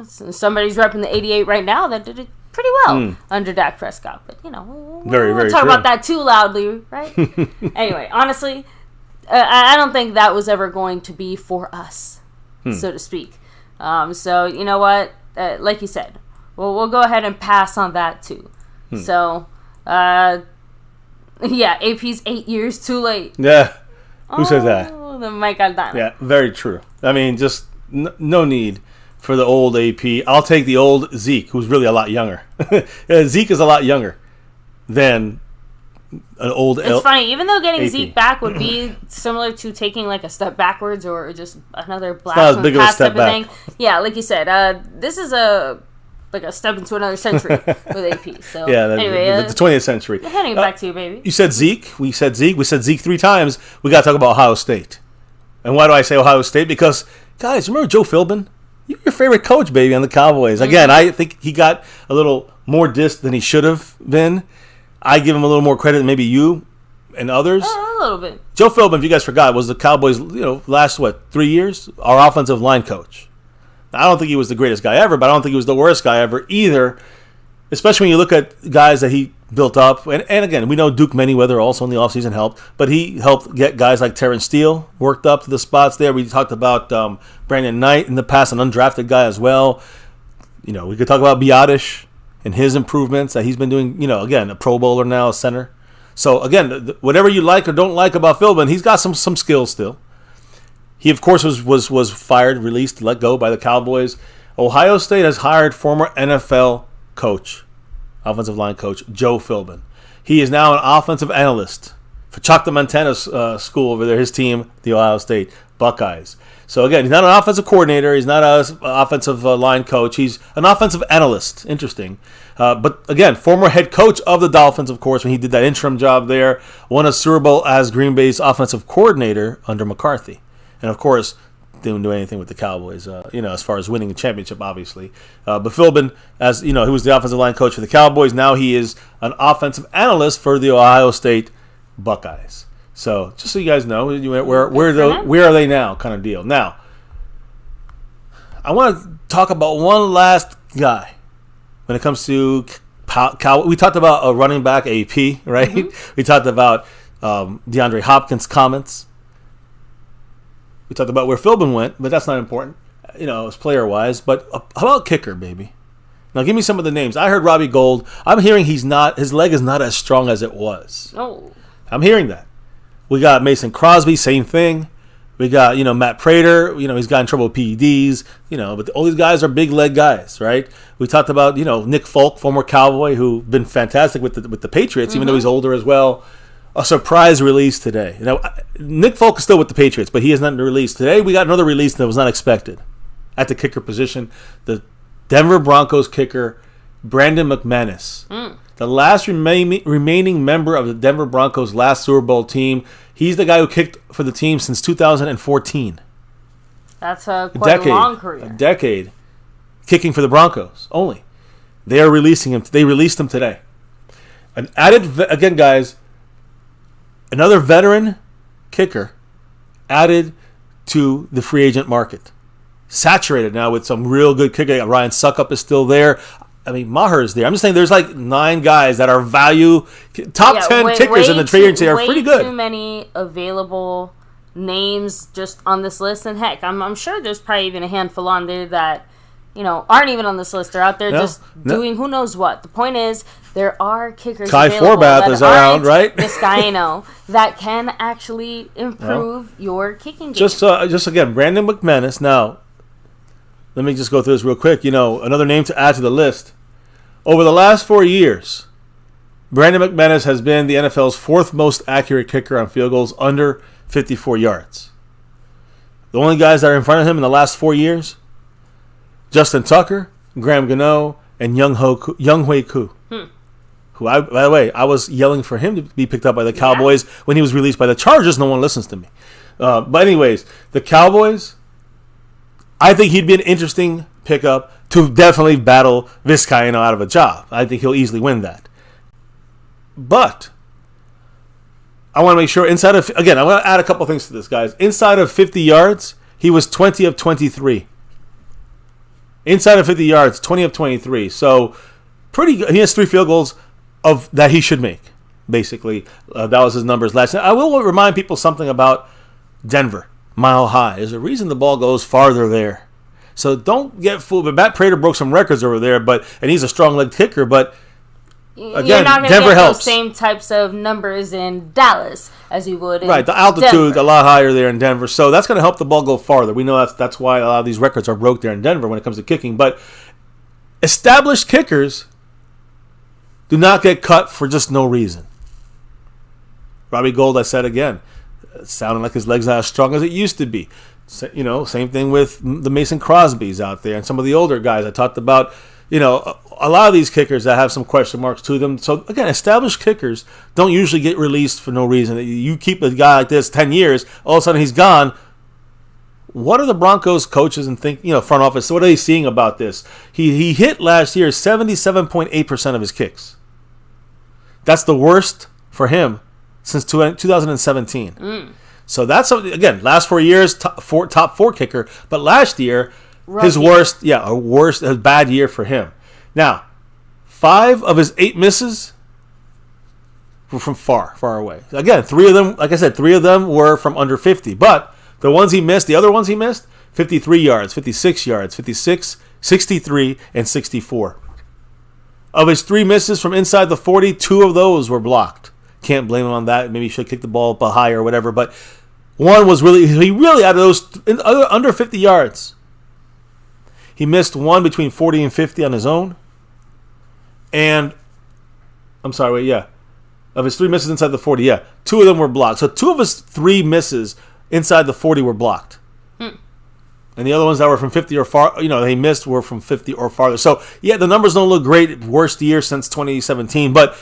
somebody's repping the 88 right now that did it pretty well under Dak Prescott. But, we'll talk about that too loudly, right? Anyway, honestly, I don't think that was ever going to be for us, so to speak. So, you know what? Like you said, we'll go ahead and pass on that too. So, yeah, AP's 8 years too late. Yeah. Who said that? The Micah Dana. Yeah, very true. I mean, just no need for the old AP. I'll take the old Zeke, who's really a lot younger. Zeke is a lot younger than an old. It's funny, even though getting AP. Zeke back would be similar to taking like a step backwards or just another blast from the past type of thing. Yeah, like you said, this is a step into another century with AP. So yeah, anyway, the 20th century. Handing it back to you, baby. You said Zeke. We said Zeke. We said Zeke 3 times. We got to talk about Ohio State. And why do I say Ohio State? Because, guys, remember Joe Philbin? You're your favorite coach, baby, on the Cowboys. Again, I think he got a little more dissed than he should have been. I give him a little more credit than maybe you and others. A little bit. Joe Philbin, if you guys forgot, was the Cowboys' last 3 years, our offensive line coach. I don't think he was the greatest guy ever, but I don't think he was the worst guy ever either, especially when you look at guys that he built up. And again, we know Duke Manyweather also in the offseason helped, but he helped get guys like Terrence Steele worked up to the spots there. We talked about Brandon Knight in the past, an undrafted guy as well. We could talk about Biotish and his improvements that he's been doing, again, a Pro Bowler now, a center. So, again, whatever you like or don't like about Philbin, he's got some skills still. He, of course, was fired, released, let go by the Cowboys. Ohio State has hired former NFL coach, offensive line coach, Joe Philbin. He is now an offensive analyst for Chalk the Montana's school over there, his team, the Ohio State Buckeyes. So, again, he's not an offensive coordinator. He's not an offensive line coach. He's an offensive analyst. Interesting. But, again, former head coach of the Dolphins, of course, when he did that interim job there. Won a Super Bowl as Green Bay's offensive coordinator under McCarthy. And, of course, didn't do anything with the Cowboys, as far as winning a championship, obviously. But Philbin, as he was the offensive line coach for the Cowboys. Now he is an offensive analyst for the Ohio State Buckeyes. So just so you guys know, where are they now kind of deal. Now, I want to talk about one last guy when it comes to we talked about a running back AP, right? Mm-hmm. We talked about DeAndre Hopkins' comments. We talked about where Philbin went, but that's not important, as player-wise. But how about kicker, baby? Now, give me some of the names. I heard Robbie Gould. I'm hearing his leg is not as strong as it was. Oh. I'm hearing that. We got Mason Crosby, same thing. We got, Matt Prater. He's got in trouble with PEDs. But all these guys are big leg guys, right? We talked about, Nick Folk, former Cowboy, who been fantastic with the Patriots, mm-hmm. even though he's older as well. A surprise release today. Now, Nick Folk is still with the Patriots, but he has not been released. Today, we got another release that was not expected at the kicker position. The Denver Broncos kicker, Brandon McManus. The last remaining member of the Denver Broncos' last Super Bowl team. He's the guy who kicked for the team since 2014. That's quite a long career. A decade kicking for the Broncos only. They are releasing him. They released him today. Again, guys, another veteran kicker added to the free agent market. Saturated now with some real good kicker. Ryan Suckup is still there. I mean, Maher is there. I'm just saying there's like 9 guys that are top 10 kickers in the trade agency are pretty good. Way too many available names just on this list. And heck, I'm sure there's probably even a handful on there that, aren't even on this list. They're out there doing who knows what. The point is, there are kickers Kai Forbath is around, right? Vizcaino that can actually improve your kicking game. Just again, Brandon McManus. Now, let me just go through this real quick. Another name to add to the list. Over the last 4 years, Brandon McManus has been the NFL's 4th most accurate kicker on field goals under 54 yards. The only guys that are in front of him in the last 4 years, Justin Tucker, Graham Gano, and Young Hui Koo. Who, by the way, I was yelling for him to be picked up by the Cowboys when he was released by the Chargers. No one listens to me. But anyways, the Cowboys, I think he'd be an interesting pickup to definitely battle Vizcaino out of a job. I think he'll easily win that. But I want to make sure I want to add a couple things to this, guys. Inside of 50 yards, he was 20 of 23. Inside of 50 yards, 20 of 23. So pretty good. He has 3 field goals that he should make, basically. That was his numbers last night. I will remind people something about Denver. Mile High. There's a reason the ball goes farther there. So don't get fooled. But Matt Prater broke some records over there, and he's a strong leg kicker. But again, you're not Denver get helps. Those same types of numbers in Dallas as you would in right. The altitude a lot higher there in Denver, so that's going to help the ball go farther. We know that's why a lot of these records are broke there in Denver when it comes to kicking. But established kickers do not get cut for just no reason. Robbie Gould, I said again, sounding like his legs not as strong as it used to be. Same thing with the Mason Crosbys out there and some of the older guys. I talked about, a lot of these kickers that have some question marks to them. So, again, established kickers don't usually get released for no reason. You keep a guy like this 10 years, all of a sudden he's gone. What are the Broncos coaches and front office, what are they seeing about this? He hit last year 77.8% of his kicks. That's the worst for him since 2017. So that's, again, last 4 years, top four kicker. But last year, his worst, a bad year for him. Now, 5 of his 8 misses were from far away. Again, 3 of them, like I said, 3 of them were from under 50. But the other ones he missed, 53 yards, 56 yards, 56, 63, and 64. Of his 3 misses from inside the 40, 2 of those were blocked. Can't blame him on that. Maybe he should kick the ball up high or whatever. But one was he really out of those under 50 yards. He missed 1 between 40 and 50 on his own. And of his 3 misses inside the 40, 2 of them were blocked. So 2 of his 3 misses inside the 40 were blocked. And the other ones that were from 50 or far, they missed were from 50 or farther. So the numbers don't look great. Worst year since 2017, but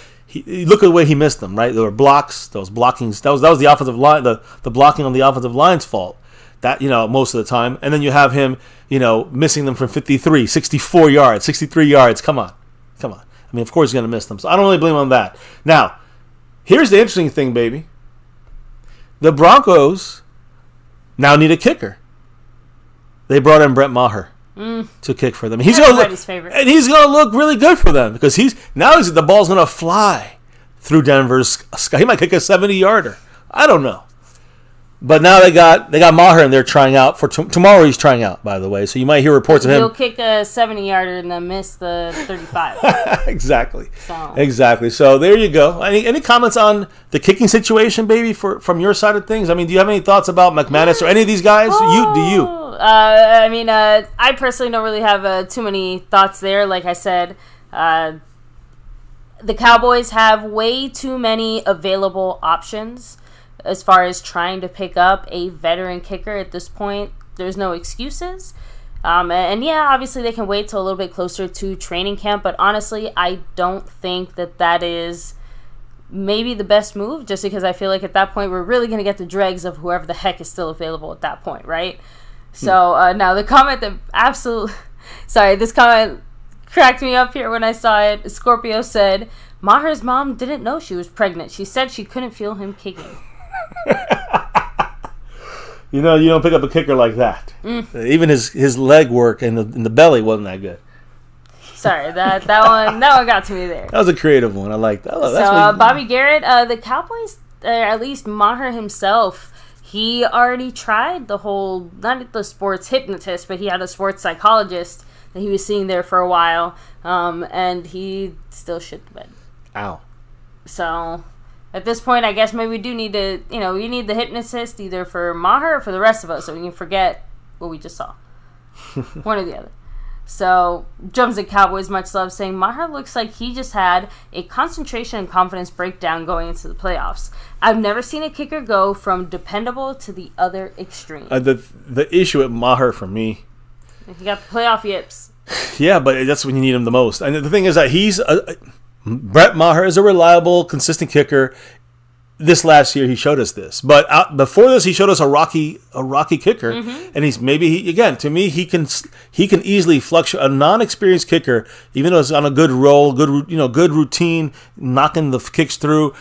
look at the way he missed them, right? There were blocks, those blockings. That was the offensive line, the blocking on the offensive line's fault. That, most of the time. And then you have him, missing them from 53, 64 yards, 63 yards. Come on. I mean, of course he's going to miss them. So I don't really blame him on that. Now, here's the interesting thing, baby. the Broncos now need a kicker. They brought in Brett Maher to kick for them. He's going to look really good for them because the ball's going to fly through Denver's sky. He might kick a 70-yarder. I don't know. But now they got Maher and they're trying out for tomorrow. He's trying out, by the way, so you might hear reports of him. He'll kick a 70-yarder and then miss the 35. Exactly. So there you go. Any comments on the kicking situation, baby, from your side of things? I mean, do you have any thoughts about McManus or any of these guys? I personally don't really have too many thoughts there. Like I said, the Cowboys have way too many available options. As far as trying to pick up a veteran kicker at this point, there's no excuses. And yeah, obviously they can wait till a little bit closer to training camp, but honestly, I don't think that is maybe the best move, just because I feel like at that point we're really going to get the dregs of whoever the heck is still available at that point, right? So now the comment this comment cracked me up here when I saw it. Scorpio said, Maher's mom didn't know she was pregnant. She said she couldn't feel him kicking. You don't pick up a kicker like that. Even his leg work in the belly wasn't that good. Sorry, that one got to me there. That was a creative one. I like that. Bobby Garrett, the Cowboys, at least Maher himself, he already tried the whole, not the sports hypnotist, but he had a sports psychologist that he was seeing there for a while, and he still shit the bed. Ow. So at this point, I guess maybe we do need to, we need the hypnotist either for Maher or for the rest of us so we can forget what we just saw. One or the other. So, Drums and Cowboys, much love, saying Maher looks like he just had a concentration and confidence breakdown going into the playoffs. I've never seen a kicker go from dependable to the other extreme. The issue with Maher for me, you got the playoff yips. Yeah, but that's when you need him the most. And the thing is that Brett Maher is a reliable, consistent kicker. This last year, he showed us this. But before this, he showed us a rocky kicker. Mm-hmm. And to me, he can easily fluctuate. A non-experienced kicker, even though it's on a good roll, good routine, knocking the kicks through,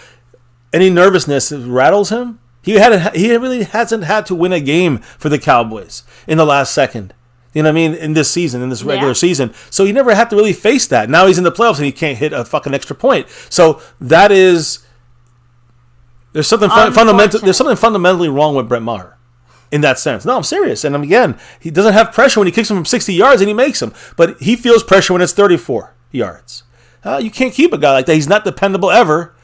any nervousness rattles him. He really hasn't had to win a game for the Cowboys in the last second. You know what I mean? In this season, in this regular season. So he never had to really face that. Now he's in the playoffs and he can't hit a fucking extra point. So that is... There's something fundamentally wrong with Brett Maher in that sense. No, I'm serious. And again, he doesn't have pressure when he kicks him from 60 yards and he makes them. But he feels pressure when it's 34 yards. You can't keep a guy like that. He's not dependable ever.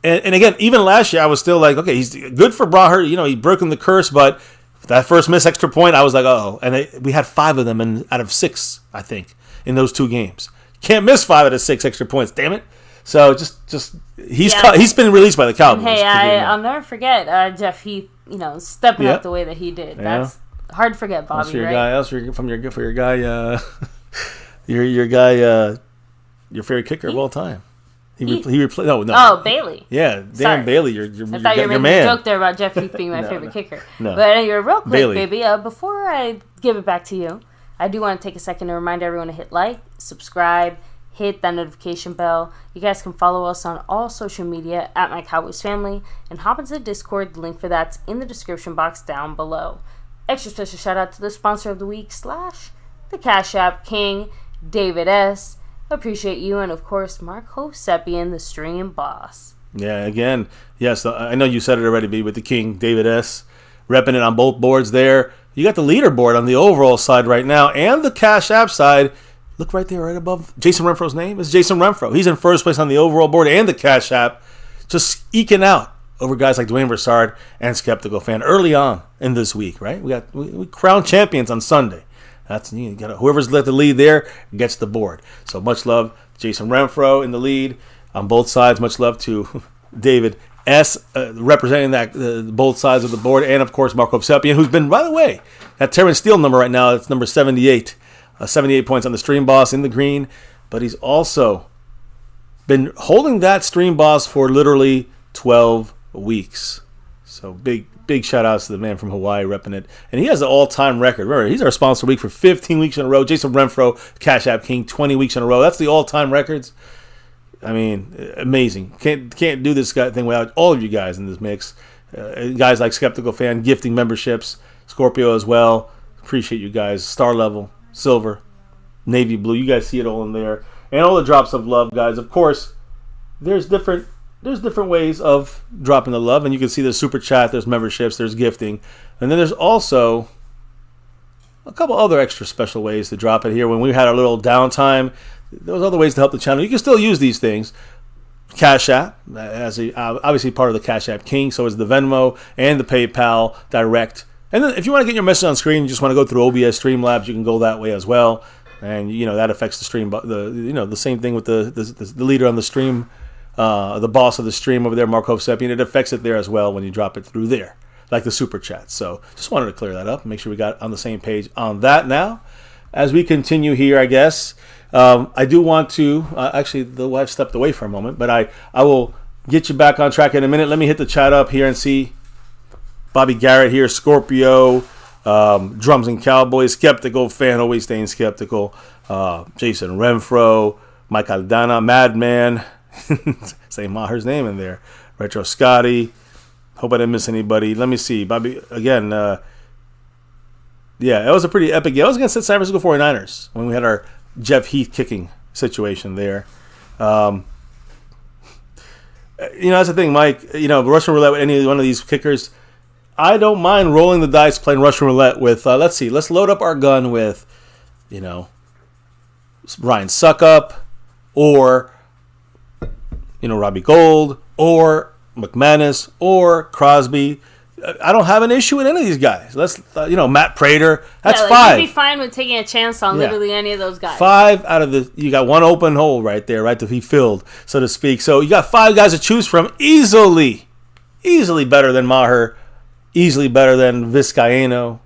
And again, even last year, I was still like, okay, he's good for Maher. He broken the curse, but that first missed extra point, I was like, uh-oh. And we had 5 of them out of 6, I think, in those 2 games. Can't miss 5 out of 6 extra points, damn it. So he's been released by the Cowboys. And hey, I'll never forget Jeff Heath, stepping up the way that he did. That's hard to forget, Bobby. For your favorite kicker of all time. He replaced. No. Oh, Bailey. Yeah, Dan Bailey. Your I thought you were making a joke there about Jeff Heath being my favorite kicker. No. But you're real quick, Bailey. Baby. Before I give it back to you, I do want to take a second to remind everyone to hit like, subscribe, hit that notification bell. You guys can follow us on all social media at MyCowboysFamily and hop into the Discord. The link for that's in the description box down below. Extra special shout out to the sponsor of the week / the Cash App King, David S. Appreciate you, and of course Mark Hosepian, the stream boss. Yeah, again, yes, I know you said it already, with the King, David S. Repping it on both boards there. You got the leaderboard on the overall side right now and the Cash App side. Look right there, right above Jason Renfro's name. It's Jason Renfro. He's in first place on the overall board and the Cash App. Just eking out over guys like Dwayne Broussard and Skeptical Fan early on in this week, right? We crowned champions on Sunday. Whoever's let the lead there gets the board. So much love, Jason Renfro in the lead on both sides. Much love to David S. Representing both sides of the board. And, of course, Mark Hosepian, who's been, by the way, that Terrence Steele number right now, it's number 78. 78 points on the Stream Boss in the green, but he's also been holding that Stream Boss for literally 12 weeks. So big shout outs to the man from Hawaii repping it. And he has an all-time record. Remember, he's our sponsor week for 15 weeks in a row. Jason Renfro, Cash App King, 20 weeks in a row. That's the all-time records. I mean, amazing. Can't do this thing without all of you guys in this mix. Guys like Skeptical Fan gifting memberships. Scorpio as well. Appreciate you guys. Star level, silver, navy blue. You guys see it all in there. And all the drops of love, guys. Of course, there's different ways of dropping the love. And you can see there's super chat, there's memberships, there's gifting. And then there's also a couple other extra special ways to drop it here. When we had our little downtime, there was other ways to help the channel. You can still use these things. Cash App, as obviously part of the Cash App King, so is the Venmo and the PayPal Direct. And then if you want to get your message on screen, you just want to go through OBS Streamlabs, you can go that way as well. And that affects the stream. The same thing with the leader on the stream, the boss of the stream over there, Mark Hovsepian. It affects it there as well when you drop it through there, like the super chat. So just wanted to clear that up, make sure we got on the same page on that now. As we continue here, I guess. I do want to, actually, the wife stepped away for a moment, but I will get you back on track in a minute. Let me hit the chat up here and see. Bobby Garrett here, Scorpio, Drums and Cowboys, Skeptical Fan, always staying skeptical. Jason Renfro, Mike Aldana, Madman, say Maher's name in there. Retro Scotty, hope I didn't miss anybody. Let me see. Bobby, again, yeah, it was a pretty epic game. I was against the San Francisco 49ers when we had our Jeff Heath kicking situation there. That's the thing, Mike. Russian roulette with any one of these kickers, I don't mind rolling the dice, playing Russian roulette with. Let's see. Let's load up our gun with, Ryan Suckup, or Robbie Gold, or McManus, or Crosby. I don't have an issue with any of these guys. Let's, Matt Prater. That's 5. You'd be fine with taking a chance on literally any of those guys. 5 out of you got one open hole right there, right to be filled, so to speak. So you got 5 guys to choose from, easily better than Maher, easily better than Vizcaino.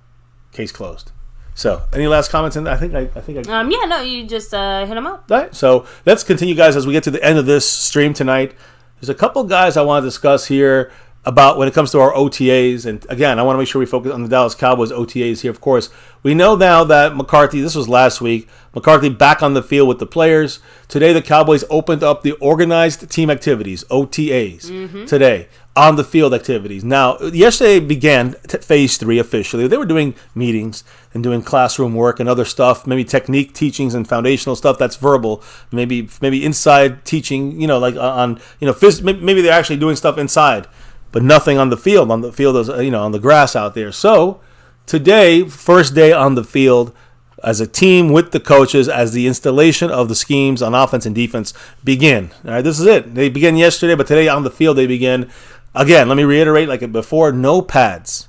Case closed. So, any last comments? I think you just hit them up. All right. So let's continue, guys, as we get to the end of this stream tonight. There's a couple guys I want to discuss here about when it comes to our OTAs. And again, I want to make sure we focus on the Dallas Cowboys OTAs here. Of course, we know now that McCarthy, this was last week, McCarthy back on the field with the players. Today, the Cowboys opened up the organized team activities, OTAs, today, on the field activities. Now, yesterday began phase 3 officially. They were doing meetings and doing classroom work and other stuff, maybe technique teachings and foundational stuff that's verbal, maybe inside teaching, maybe they're actually doing stuff inside, but nothing on the field. On the field is, on the grass out there. So today, first day on the field as a team with the coaches, as the installation of the schemes on offense and defense begin. All right, this is it. They began yesterday, but today on the field they begin. Again, let me reiterate, like before, no pads.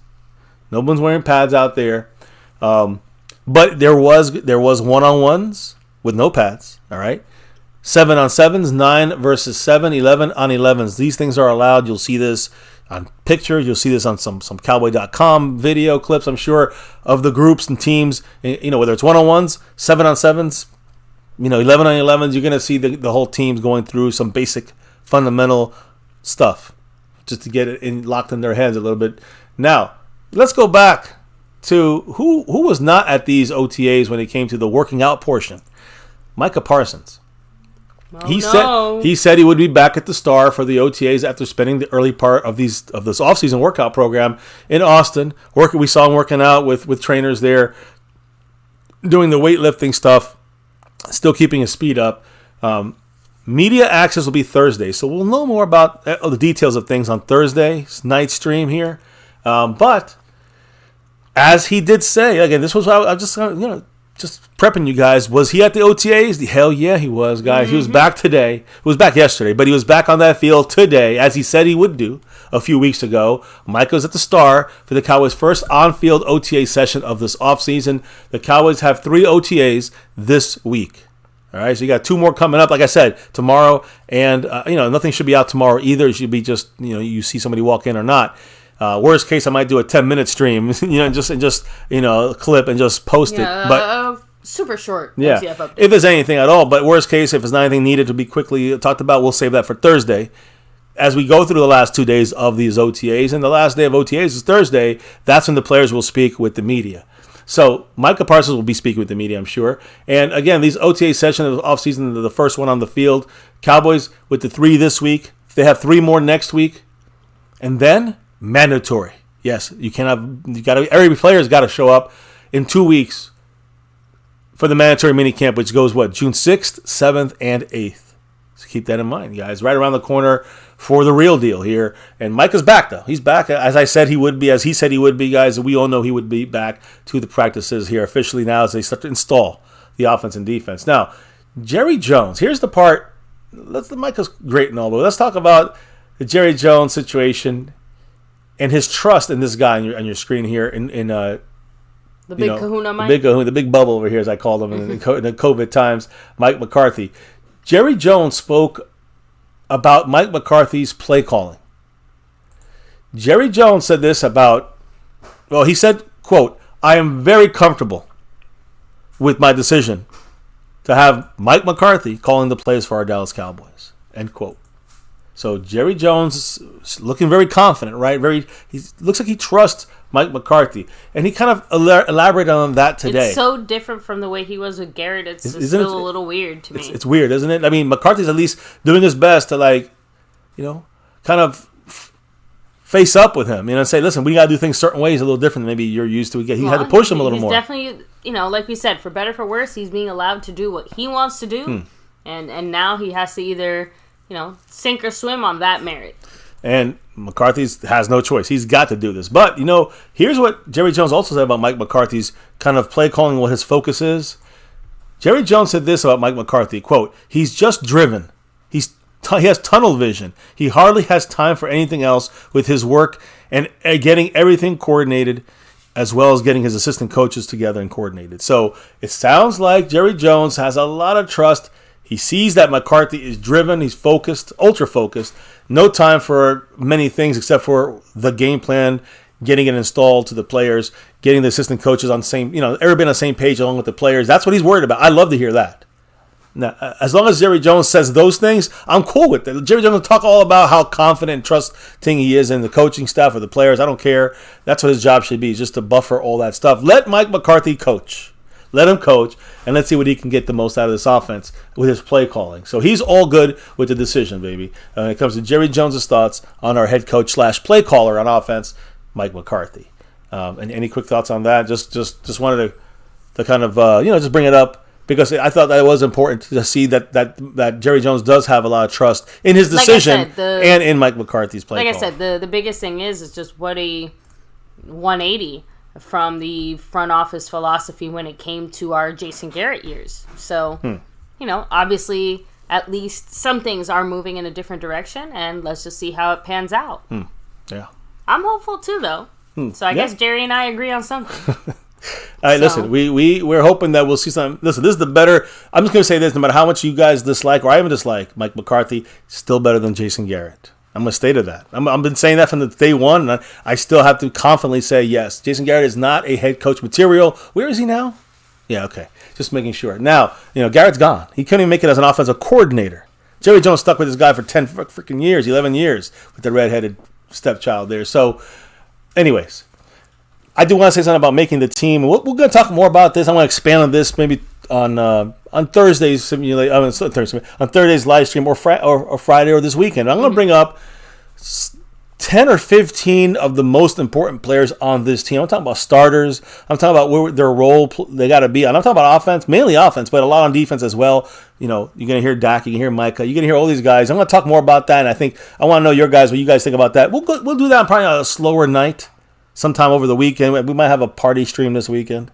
No one's wearing pads out there. But there was one-on-ones with no pads. All right. 7-on-7s, 9 versus 7, 11-on-11s. These things are allowed. You'll see this on pictures. You'll see this on some Cowboy.com video clips, I'm sure, of the groups and teams. Whether it's one-on-ones, 7-on-7s, 11-on-11s, you're going to see the whole teams going through some basic fundamental stuff just to get it locked in their heads a little bit. Now, let's go back to who was not at these OTAs when it came to the working out portion. Micah Parsons. He said he would be back at the Star for the OTAs after spending the early part of this offseason workout program in Austin. We saw him working out with trainers there, doing the weightlifting stuff, still keeping his speed up. Media access will be Thursday, so we'll know more about the details of things on Thursday's night stream here. But as he did say, again, this was I just prepping you guys. Was he at the OTAs? Hell yeah, he was, guys. He was back today. He was back yesterday, but he was back on that field today, as he said he would do a few weeks ago. Micah was at the Star for the Cowboys' first on-field OTA session of this offseason. The Cowboys have 3 OTAs this week. All right, so you got 2 more coming up. Like I said, tomorrow, and nothing should be out tomorrow either. It should be just you see somebody walk in or not. Worst case, I might do a 10-minute stream, and just clip and just post it. But super short. Yeah, if there's anything at all. But worst case, if there's not anything needed to be quickly talked about, we'll save that for Thursday. As we go through the last 2 days of these OTAs, and the last day of OTAs is Thursday, that's when the players will speak with the media. So Micah Parsons will be speaking with the media, I'm sure. And again, these OTA sessions of the offseason, the first one on the field. Cowboys with the 3 this week. They have 3 more next week. And then mandatory. Yes, every player's got to show up in 2 weeks for the mandatory minicamp, which goes, June 6th, 7th, and 8th. So keep that in mind, guys. Right around the corner for the real deal here. And Micah's back, though. He's back, as I said he would be, as he said he would be, guys. We all know he would be back to the practices here officially now as they start to install the offense and defense. Now, Jerry Jones, here's the part. Micah's great and all, but let's talk about the Jerry Jones situation and his trust in this guy on your screen here in the big kahuna, Mike? The big bubble over here, as I call him in the COVID times, Mike McCarthy. Jerry Jones spoke about Mike McCarthy's play calling. Jerry Jones said this he said, quote, "I am very comfortable with my decision to have Mike McCarthy calling the plays for our Dallas Cowboys," end quote. So Jerry Jones is looking very confident, right? He looks like he trusts Mike McCarthy. And he kind of elaborated on that today. It's so different from the way he was with Garrett. It's still a little weird to me. It's weird, isn't it? I mean, McCarthy's at least doing his best to, kind of face up with him, and say, listen, we got to do things certain ways a little different than maybe you're used to. He had to push him a little more. He's definitely, like we said, for better for worse, he's being allowed to do what he wants to do. And now he has to either, sink or swim on that merit. And McCarthy has no choice. He's got to do this. But, here's what Jerry Jones also said about Mike McCarthy's kind of play calling, what his focus is. Jerry Jones said this about Mike McCarthy, quote, "He's just driven. He has tunnel vision. He hardly has time for anything else with his work and getting everything coordinated, as well as getting his assistant coaches together and coordinated." So it sounds like Jerry Jones has a lot of trust. He sees that McCarthy is driven. He's focused, ultra focused. No time for many things except for the game plan, getting it installed to the players, getting the assistant coaches on the same, everybody on the same page along with the players. That's what he's worried about. I love to hear that. Now, as long as Jerry Jones says those things, I'm cool with it. Jerry Jones will talk all about how confident and trusting he is in the coaching staff or the players. I don't care. That's what his job should be, just to buffer all that stuff. Let Mike McCarthy coach. Let him coach, and let's see what he can get the most out of this offense with his play calling. So he's all good with the decision, baby. When it comes to Jerry Jones' thoughts on our head coach / play caller on offense, Mike McCarthy. And any quick thoughts on that? Just wanted to kind of just bring it up because I thought that it was important to see that Jerry Jones does have a lot of trust in his decision and in Mike McCarthy's play. Like I said, the biggest thing is just what a 180 from the front office philosophy when it came to our Jason Garrett years. So, obviously, at least some things are moving in a different direction, and let's just see how it pans out. Yeah. I'm hopeful, too, though. So I guess Jerry and I agree on something. All right, listen, we're hoping that we'll see something. Listen, this is the better. I'm just going to say this, no matter how much you guys dislike, or I even dislike Mike McCarthy, still better than Jason Garrett. I'm going to stay to that. I've been saying that from the day one, and I still have to confidently say yes. Jason Garrett is not a head coach material. Where is he now? Yeah, okay. Just making sure. Now, Garrett's gone. He couldn't even make it as an offensive coordinator. Jerry Jones stuck with this guy for 10 freaking years, 11 years with the redheaded stepchild there. So, anyways, I do want to say something about making the team. We're going to talk more about this. I'm going to expand on this maybe on Thursday's on Thursday's live stream or Friday or this weekend. I'm going to bring up 10 or 15 of the most important players on this team. I'm talking about starters. I'm talking about where their role they got to be. And I'm talking about offense, mainly offense, but a lot on defense as well. You're going to hear Dak, you can hear Micah, you're going to hear all these guys. I'm going to talk more about that, and I want to know what you guys think about that. We'll do that on probably on a slower night, sometime over the weekend. We might have a party stream this weekend.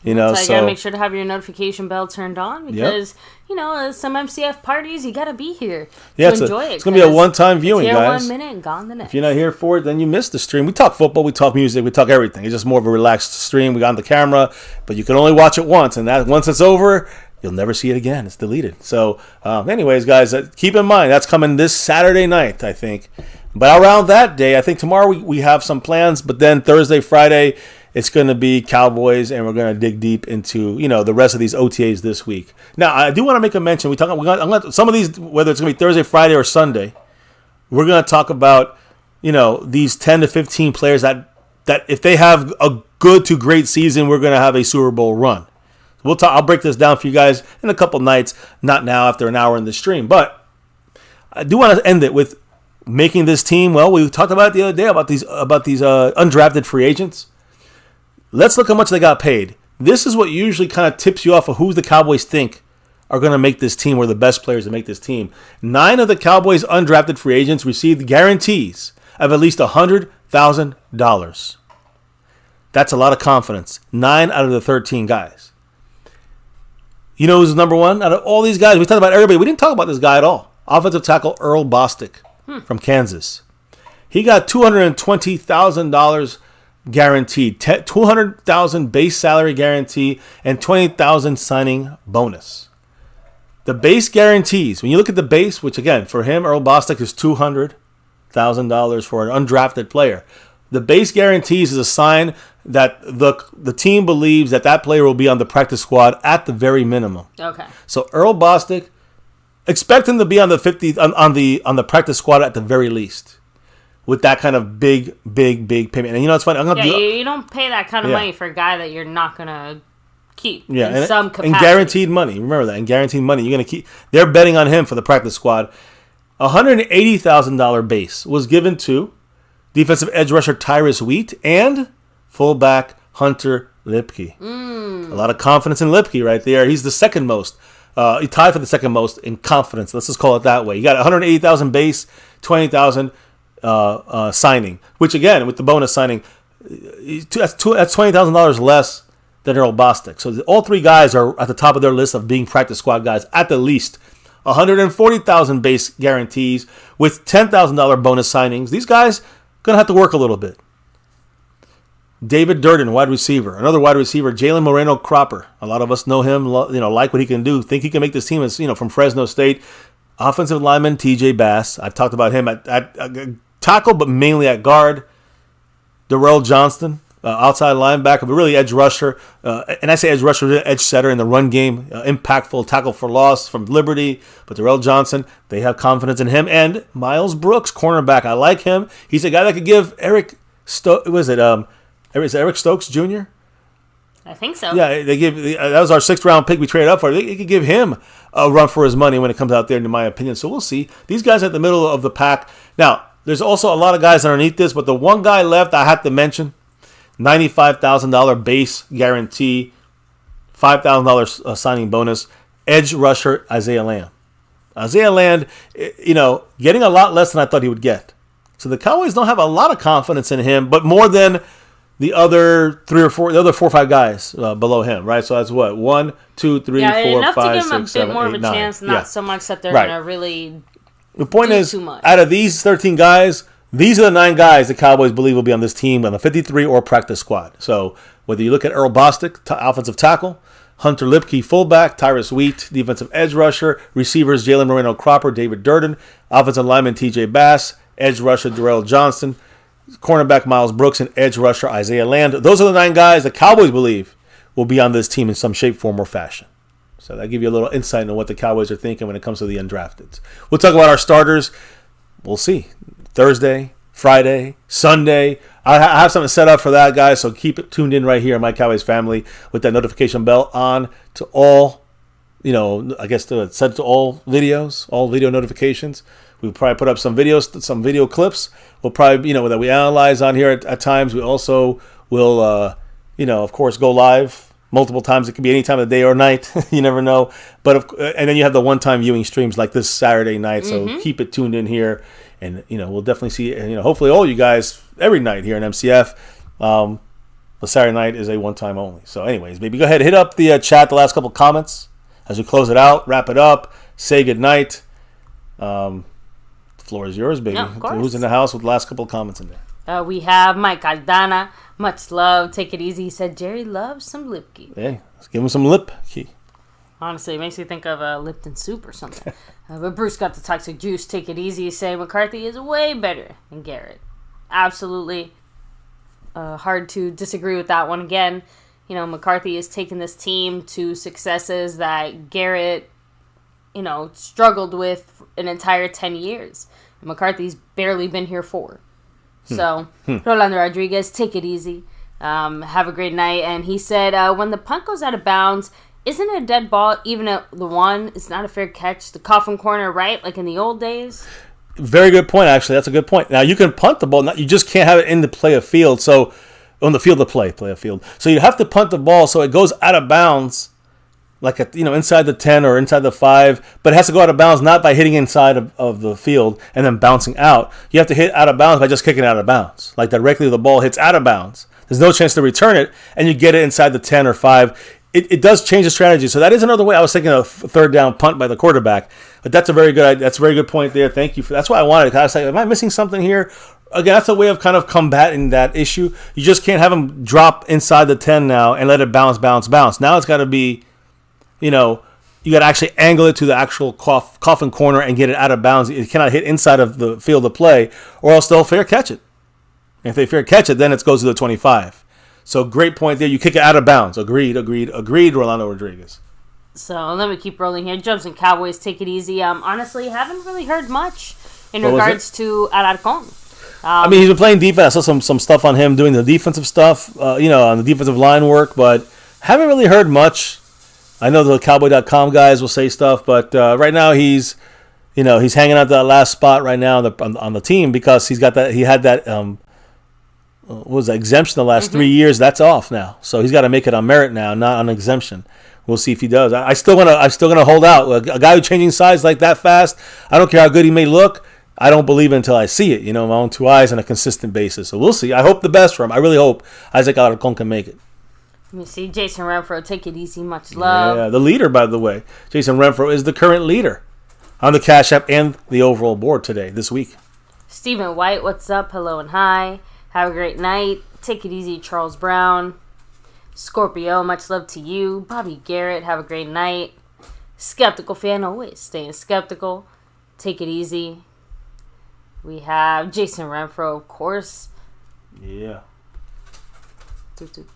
So you gotta make sure to have your notification bell turned on because some MCF parties you gotta be here to enjoy it. It's gonna be a one-time viewing, it's here guys. 1 minute and gone the next. If you're not here for it, then you missed the stream. We talk football, we talk music, we talk everything. It's just more of a relaxed stream. We got on the camera, but you can only watch it once, and that once it's over, you'll never see it again. It's deleted. So, anyways, guys, keep in mind that's coming this Saturday night, I think. But around that day, I think tomorrow we have some plans, but then Thursday, Friday, it's going to be Cowboys, and we're going to dig deep into the rest of these OTAs this week. Now, I do want to make a mention. Some of these, whether it's going to be Thursday, Friday, or Sunday, we're going to talk about these 10 to 15 players that if they have a good to great season, we're going to have a Super Bowl run. I'll break this down for you guys in a couple nights, not now after an hour in the stream, but I do want to end it with making this team. Well, we talked about it the other day about these undrafted free agents. Let's look how much they got paid. This is what usually kind of tips you off of who the Cowboys think are going to make this team, or the best players to make this team. 9 of the Cowboys' undrafted free agents received guarantees of at least $100,000. That's a lot of confidence. 9 out of the 13 guys. You know who's number one? Out of all these guys, we talked about everybody. We didn't talk about this guy at all. Offensive tackle Earl Bostic from Kansas. He got $220,000 guaranteed, $200,000 base salary guarantee, and $20,000 signing bonus. The base guarantees, when you look at the base, which again, for him, Earl Bostic is $200,000 for an undrafted player. The base guarantees is a sign that the team believes that player will be on the practice squad at the very minimum. Okay. So Earl Bostic, expect him to be on the 50 on the practice squad at the very least, with that kind of big payment. And you know, it's funny. You don't pay that kind of money for a guy that you're not gonna keep. Yeah, in some capacity. And guaranteed money. Remember that. And guaranteed money. You're gonna keep. They're betting on him for the practice squad. $180,000 base was given to defensive edge rusher Tyrus Wheat and fullback Hunter Lipke. A lot of confidence in Lipke right there. He's the second most. He tied for the second most in confidence. Let's just call it that way. You got $180,000 base, $20,000 signing. Which again, with the bonus signing, that's $20,000 less than Earl Bostic. So all three guys are at the top of their list of being practice squad guys at the least. $140,000 base guarantees with $10,000 bonus signings. These guys gonna have to work a little bit. David Durden, wide receiver. Another wide receiver, Jalen Moreno Cropper. A lot of us know him, like what he can do. Think he can make this team as, from Fresno State. Offensive lineman, TJ Bass. I've talked about him at tackle, but mainly at guard. Darrell Johnston, outside linebacker, but really edge rusher. And I say edge rusher, edge setter in the run game. Impactful tackle for loss from Liberty. But Darrell Johnson, they have confidence in him. And Miles Brooks, cornerback. I like him. He's a guy that could give Eric Stokes Jr.? I think so. Yeah, that was our 6th round pick we traded up for. They could give him a run for his money when it comes out there, in my opinion. So we'll see. These guys are at the middle of the pack. Now, there's also a lot of guys underneath this, but the one guy left I have to mention, $95,000 base guarantee, $5,000 signing bonus, edge rusher Isaiah Lamb. Isaiah Lamb, getting a lot less than I thought he would get. So the Cowboys don't have a lot of confidence in him, but more than the other 4 or 5 guys below him, right? So that's what? 1, 2, 3, 4, 5, 6, 7, 8, 9. Enough to give him a bit more of a chance, not so much that they're going to really The point is, too much. Out of these 13 guys, these are the 9 guys the Cowboys believe will be on this team on the 53 or practice squad. So whether you look at Earl Bostic, offensive tackle, Hunter Lipke, fullback, Tyrus Wheat, defensive edge rusher, receivers Jalen Moreno Cropper, David Durden, offensive lineman TJ Bass, edge rusher Darrell Johnston, cornerback Miles Brooks, and edge rusher Isaiah Land. Those are the 9 guys the Cowboys believe will be on this team in some shape, form, or fashion. So that gives you a little insight into what the Cowboys are thinking when it comes to the undrafteds. We'll talk about our starters. We'll see. Thursday, Friday, Sunday. I have something set up for that, guys, so keep it tuned in right here on My Cowboys Family with that notification bell on to all, set to all videos, all video notifications. We'll probably put up some videos, some video clips. We'll probably, that we analyze on here at times. We also will, of course, go live multiple times. It could be any time of the day or night. You never know. And then you have the one-time viewing streams like this Saturday night. So keep it tuned in here. And, we'll definitely see, hopefully all you guys every night here in MCF. The Saturday night is a one-time only. So anyways, maybe go ahead, hit up the chat, the last couple comments as we close it out, wrap it up, say goodnight. Floor is yours, baby. No, of course. Who's in the house with the last couple of comments in there? We have Mike Aldana. Much love. Take it easy. He said Jerry loves some Lipke. Hey, let's give him some Lipke. Honestly, it makes me think of Lipton soup or something. But Bruce got the toxic juice. Take it easy. He said McCarthy is way better than Garrett. Absolutely. Hard to disagree with that one. Again, McCarthy is taking this team to successes that Garrett, struggled with an entire 10 years. McCarthy's barely been here 4. So, Rolando Rodriguez, take it easy. Have a great night. And he said, when the punt goes out of bounds, isn't it a dead ball even at the 1? It's not a fair catch. The coffin corner, right? Like in the old days? Very good point, actually. That's a good point. Now, you can punt the ball. You just can't have it in the play of field. So, on the field of play of field. So, you have to punt the ball so it goes out of bounds, like inside the 10 or inside the 5. But it has to go out of bounds not by hitting inside of the field and then bouncing out. You have to hit out of bounds by just kicking it out of bounds. Like directly the ball hits out of bounds. There's no chance to return it, and you get it inside the 10 or 5. It does change the strategy. So that is another way. I was thinking of a third down punt by the quarterback. But that's a very good point there. Thank you. That's why I wanted it. I was like, am I missing something here? Again, that's a way of kind of combating that issue. You just can't have them drop inside the 10 now and let it bounce. Now it's got to be, you got to actually angle it to the actual coffin corner and get it out of bounds. It cannot hit inside of the field of play, or else they'll fair catch it. And if they fair catch it, then it goes to the 25. So great point there. You kick it out of bounds. Agreed, Rolando Rodriguez. So let me keep rolling here. Jumps and Cowboys, take it easy. Honestly, haven't really heard much in regards to Alarcon. I mean, he's been playing defense. I saw some stuff on him doing the defensive stuff, on the defensive line work, but haven't really heard much. I know the Cowboy.com guys will say stuff, but right now he's hanging out that last spot right now on the team because he had that exemption the last 3 years. That's off now, so he's got to make it on merit now, not on exemption. We'll see if he does. I'm still gonna hold out. A guy who's changing sides like that fast, I don't care how good he may look. I don't believe it until I see it. My own two eyes on a consistent basis. So we'll see. I hope the best for him. I really hope Isaac Alarcon can make it. Let me see. Jason Renfro, take it easy. Much love. Yeah, the leader, by the way. Jason Renfro is the current leader on the Cash App and the overall board this week. Stephen White, what's up? Hello and hi. Have a great night. Take it easy, Charles Brown. Scorpio, much love to you. Bobby Garrett, have a great night. Skeptical fan, always staying skeptical. Take it easy. We have Jason Renfro, of course. Yeah.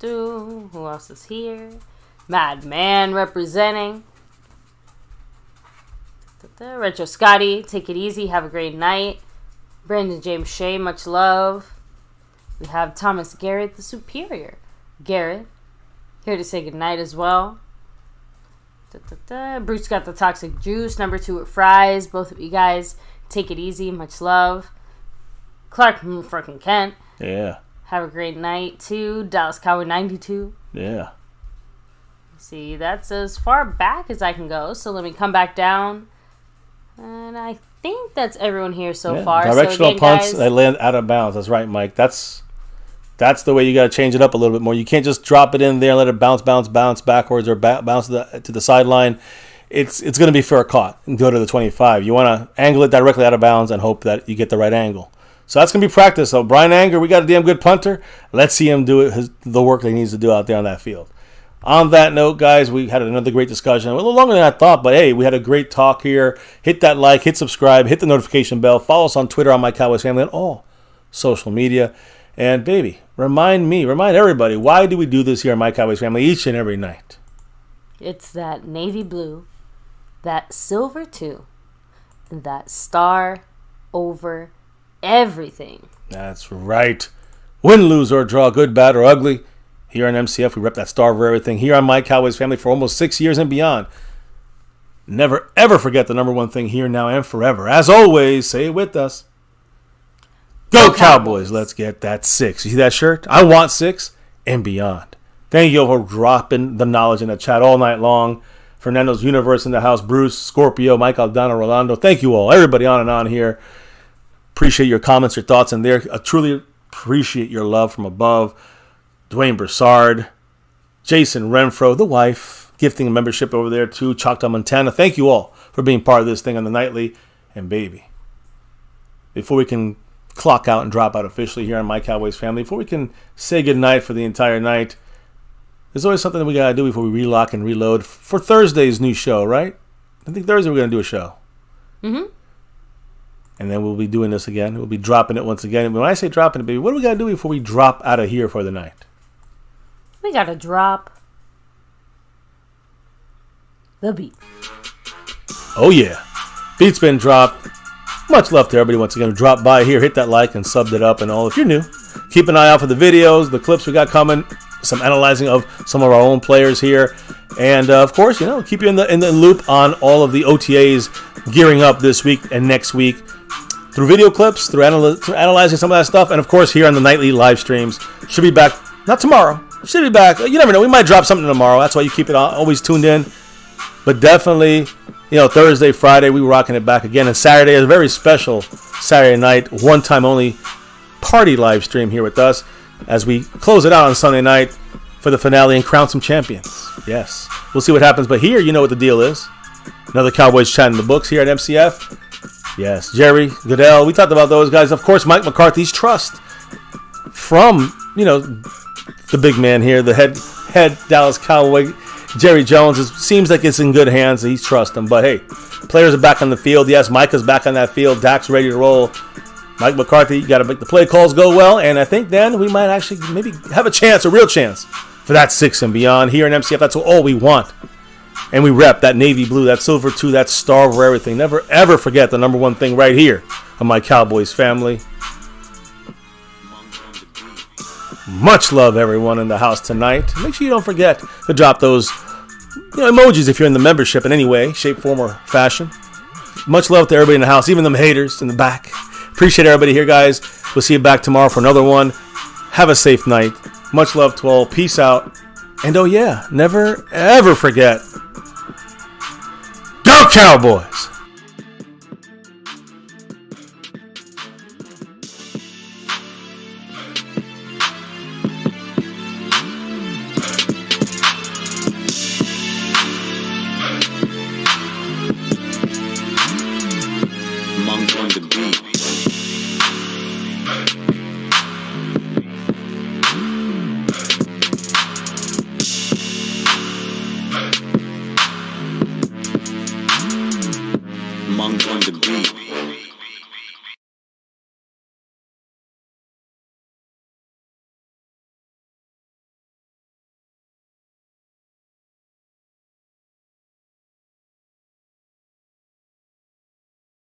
Who else is here? Madman representing. Retro Scotty, take it easy. Have a great night. Brandon James Shea, much love. We have Thomas Garrett, the Superior. Garrett, here to say goodnight as well. Bruce got the Toxic Juice, number 2 with fries. Both of you guys, take it easy. Much love. Clark freaking Kent. Yeah. Have a great night, too. Dallas Cowboy 92. Yeah. See, that's as far back as I can go. So let me come back down. And I think that's everyone here so far. Directional so again, punts guys, that land out of bounds. That's right, Mike. That's the way you got to change it up a little bit more. You can't just drop it in there and let it bounce backwards or bounce to the sideline. It's going to be fair caught and go to the 25. You want to angle it directly out of bounds and hope that you get the right angle. So that's going to be practice. So Brian Anger, we got a damn good punter. Let's see him do the work that he needs to do out there on that field. On that note, guys, we had another great discussion. A little longer than I thought, but hey, we had a great talk here. Hit that like, hit subscribe, hit the notification bell. Follow us on Twitter on MyCowboysFamily and all social media. And baby, remind everybody, why do we do this here on MyCowboysFamily each and every night? It's that navy blue, that silver too, and that star over everything. That's right. Win, lose, or draw, good, bad, or ugly. Here on MCF, we rep that star over everything. Here on MyCowboysFamily for almost 6 years and beyond. Never, ever forget the number one thing here, now, and forever. As always, say it with us. Go Cowboys. Let's get that 6. You see that shirt? I want 6 and beyond. Thank you for dropping the knowledge in the chat all night long. Fernando's Universe in the house. Bruce, Scorpio, Mike Aldana, Rolando. Thank you all. Everybody on and on here. Appreciate your comments, your thoughts in there. I truly appreciate your love from above. Dwayne Broussard, Jason Renfro, the wife, gifting a membership over there too. Choctaw, Montana. Thank you all for being part of this thing on the nightly. And baby, before we can clock out and drop out officially here on My Cowboys Family, before we can say goodnight for the entire night, there's always something that we got to do before we relock and reload for Thursday's new show, right? I think Thursday we're going to do a show. Mm-hmm. And then we'll be doing this again. We'll be dropping it once again. And when I say dropping it, baby, what do we got to do before we drop out of here for the night? We got to drop the beat. Oh, yeah. Beat's been dropped. Much love to everybody once again who dropped by here. Hit that like and subbed it up and all. If you're new, keep an eye out for the videos, the clips we got coming, some analyzing of some of our own players here. And, of course, keep you in the loop on all of the OTAs gearing up this week and next week. through video clips, through analyzing some of that stuff, and of course here on the nightly live streams. Should be back, not tomorrow, should be back. You never know, we might drop something tomorrow. That's why you keep it always tuned in. But definitely, Thursday, Friday, we were rocking it back again. And Saturday is a very special Saturday night, one-time only party live stream here with us as we close it out on Sunday night for the finale and crown some champions. Yes, we'll see what happens. But here, you know what the deal is. Another Cowboys chat in the books here at MCF. Yes, Jerry, Goodell, we talked about those guys. Of course, Mike McCarthy's trust from, the big man here, the head Dallas Cowboy, Jerry Jones. It seems like it's in good hands. He's trusting. But, hey, players are back on the field. Yes, Micah's back on that field. Dak's ready to roll. Mike McCarthy, you got to make the play calls go well. And I think then we might actually maybe have a real chance for that 6 and beyond. Here in MCF, that's all we want. And we rep that navy blue, that silver too, that star over everything. Never, ever forget the number one thing right here on My Cowboys Family. Much love, everyone in the house tonight. Make sure you don't forget to drop those emojis if you're in the membership in any way, shape, form, or fashion. Much love to everybody in the house, even them haters in the back. Appreciate everybody here, guys. We'll see you back tomorrow for another one. Have a safe night. Much love to all. Peace out. And oh yeah, never ever forget, Go Cowboys! Monk on the beat. Monk on the beat.